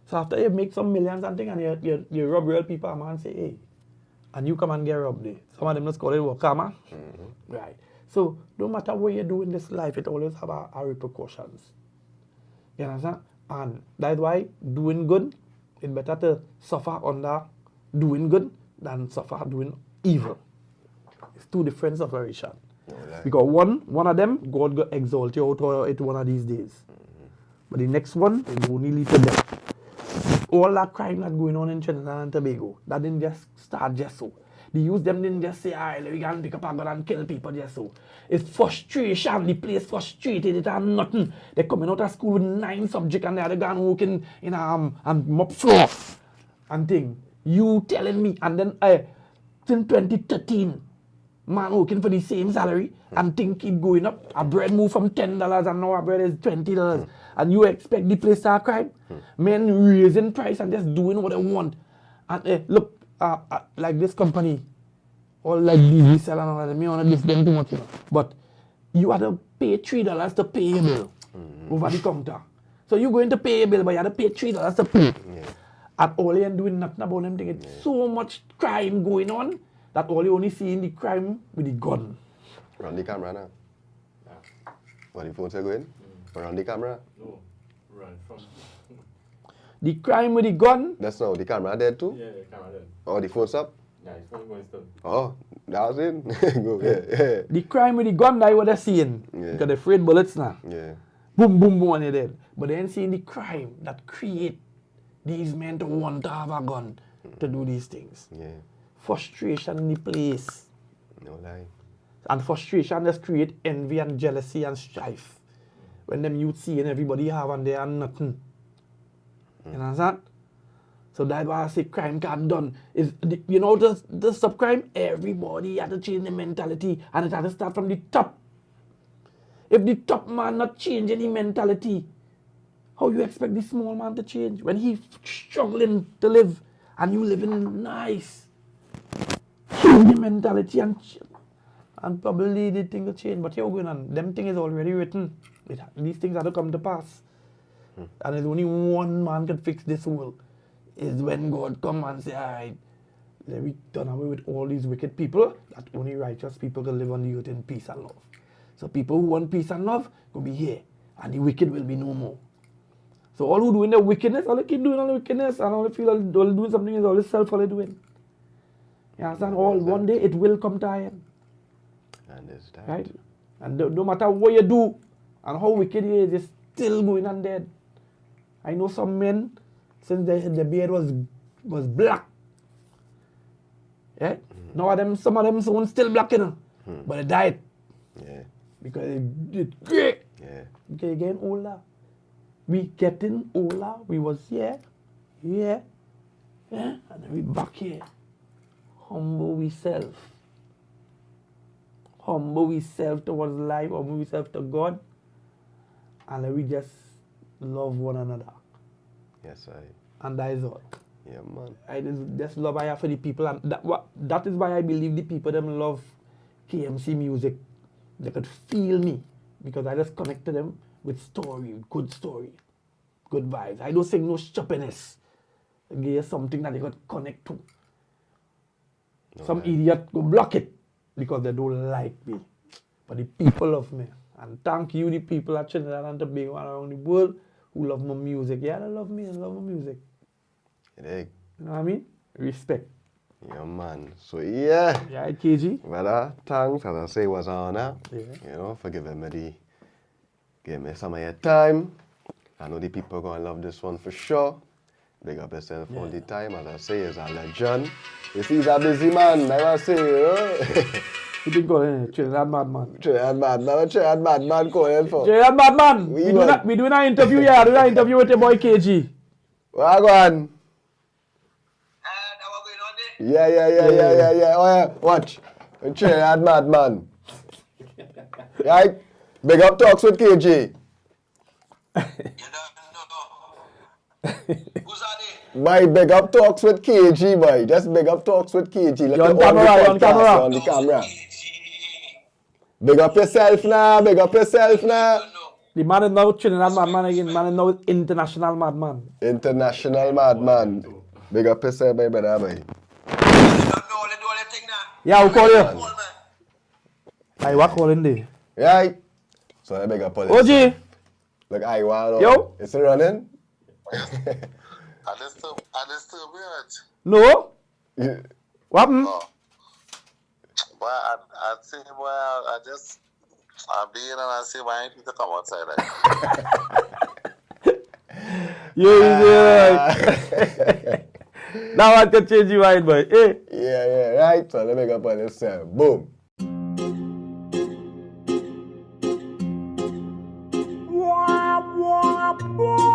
So after you make some millions and things, and you rob real people, a man say, hey, and you come and get robbed there. Some of them just call it work karma. Right. So no matter what you do in this life, it always have a repercussions. You understand? And that's why doing good, it's better to suffer under doing good than suffer doing evil. It's two different sufferation. Because one of them, God will exalt you out of it one of these days. But the next one, it will only lead to death. All that crime that's going on in Trinidad and Tobago, that didn't just start just so. The youth them didn't just say, alright, let me go and pick up a gun and kill people just so. It's frustration, the place frustrated, it had nothing. They're coming out of school with 9 subjects and they're going working in and mop floor and thing. You telling me, and then since 2013, man working for the same salary and thing keep going up. A bread move from $10 and now a bread is $20. And you expect the place to have crime? Men raising price and just doing what they want. And look, like this company, or like DV sell and all that, me want to give them too much, you know. But you have to pay $3 to pay a bill over the counter. So you're going to pay a bill, but you have to pay $3 to pay. And all you're doing nothing about them thing. It's so much crime going on that all you only see in the crime with the gun. Run the camera now. What the phone say going? Run the camera? No, run from. The crime with the gun. That's now the camera dead too? Yeah, the camera dead. Oh, the phone's up? Yeah, his phone going still. Oh, that was it? Go, yeah. The crime with the gun, that's what they're seeing. Because they're afraid bullets now. Yeah. Boom, boom, boom, and they're dead. But they ain't seeing the crime that create these men to want to have a gun to do these things. Yeah. Frustration in the place. No lie. And frustration just create envy and jealousy and strife. When them youth seeing everybody have and they are nothing. You understand? So that's why I say crime can't done. Is you know the subcrime? Everybody had to change the mentality and it had to start from the top. If the top man not change any mentality, how you expect the small man to change? When he struggling to live and you living nice. Change the mentality and probably the thing will change. But here going on, them thing is already written. These things have to come to pass. And there's only one man can fix this world. Is when God come and say, alright, let me done away with all these wicked people, that only righteous people can live on the earth in peace and love. So people who want peace and love will be here, and the wicked will be no more. So all who doing the wickedness, all they keep doing all the wickedness, and all they feel all doing something is all the self all they doing. You understand? One day it will come to end. Understand. Right? And no matter what you do, and how wicked he is, he's still going on dead. I know some men, since the beard was black. Yeah? Now some of them still black, you know. But they died. Yeah. Because it great. Yeah. Okay, getting older. We getting older. We was here, and then we back here. humble ourselves. Humble ourselves towards life, humble ourselves to God, and let we just love one another. Yes, And that is all. Yeah, man. I just love I have for the people, and that is why I believe the people them love KMC music. They could feel me because I just connect to them with story, good vibes. I don't sing no stupidness. I give you something that they could connect to. Some idiot go block it because they don't like me. But the people love me. And thank you, the people at Trinidad and Tobago and around the world who love my music. Yeah, they love me and love my music. You dig? You know what I mean? Respect. Yeah, man. So, yeah. Yeah, KG. Brother, thanks, as I say, was an honor. Yeah. You know, for giving me some of your time. I know the people gonna love this one for sure. Big up yourself all the time. As I say, he's a legend. You see, he's a busy man. I say, you know. You been calling Trinidad Madman. Trinidad Madman calling for. Trinidad Madman. We doing an interview here. Doing an interview with your boy KG. Where go on? Yeah. Oh yeah, watch. Trinidad Madman. Right? Big up talks with KG. Who's that? Boy, big up talks with KG, boy. Just big up talks with KG. You're on camera, On the camera. Big up yourself now. The man is now Trinidad Madman again. The man is now international madman. International madman. Big up yourself, my brother, boy. Yeah, who call you? I what calling there? Right? So I big up all OG. this. Look, I want. Yo. Is it running? I disturb it. No? You- What happened? But I think, well, I'm being and I say, why ain't you to come outside? Like? Yeah. Now I can change your mind, boy. Hey. Yeah, right? So let me big up all this. Boom. Wah, wah, wah.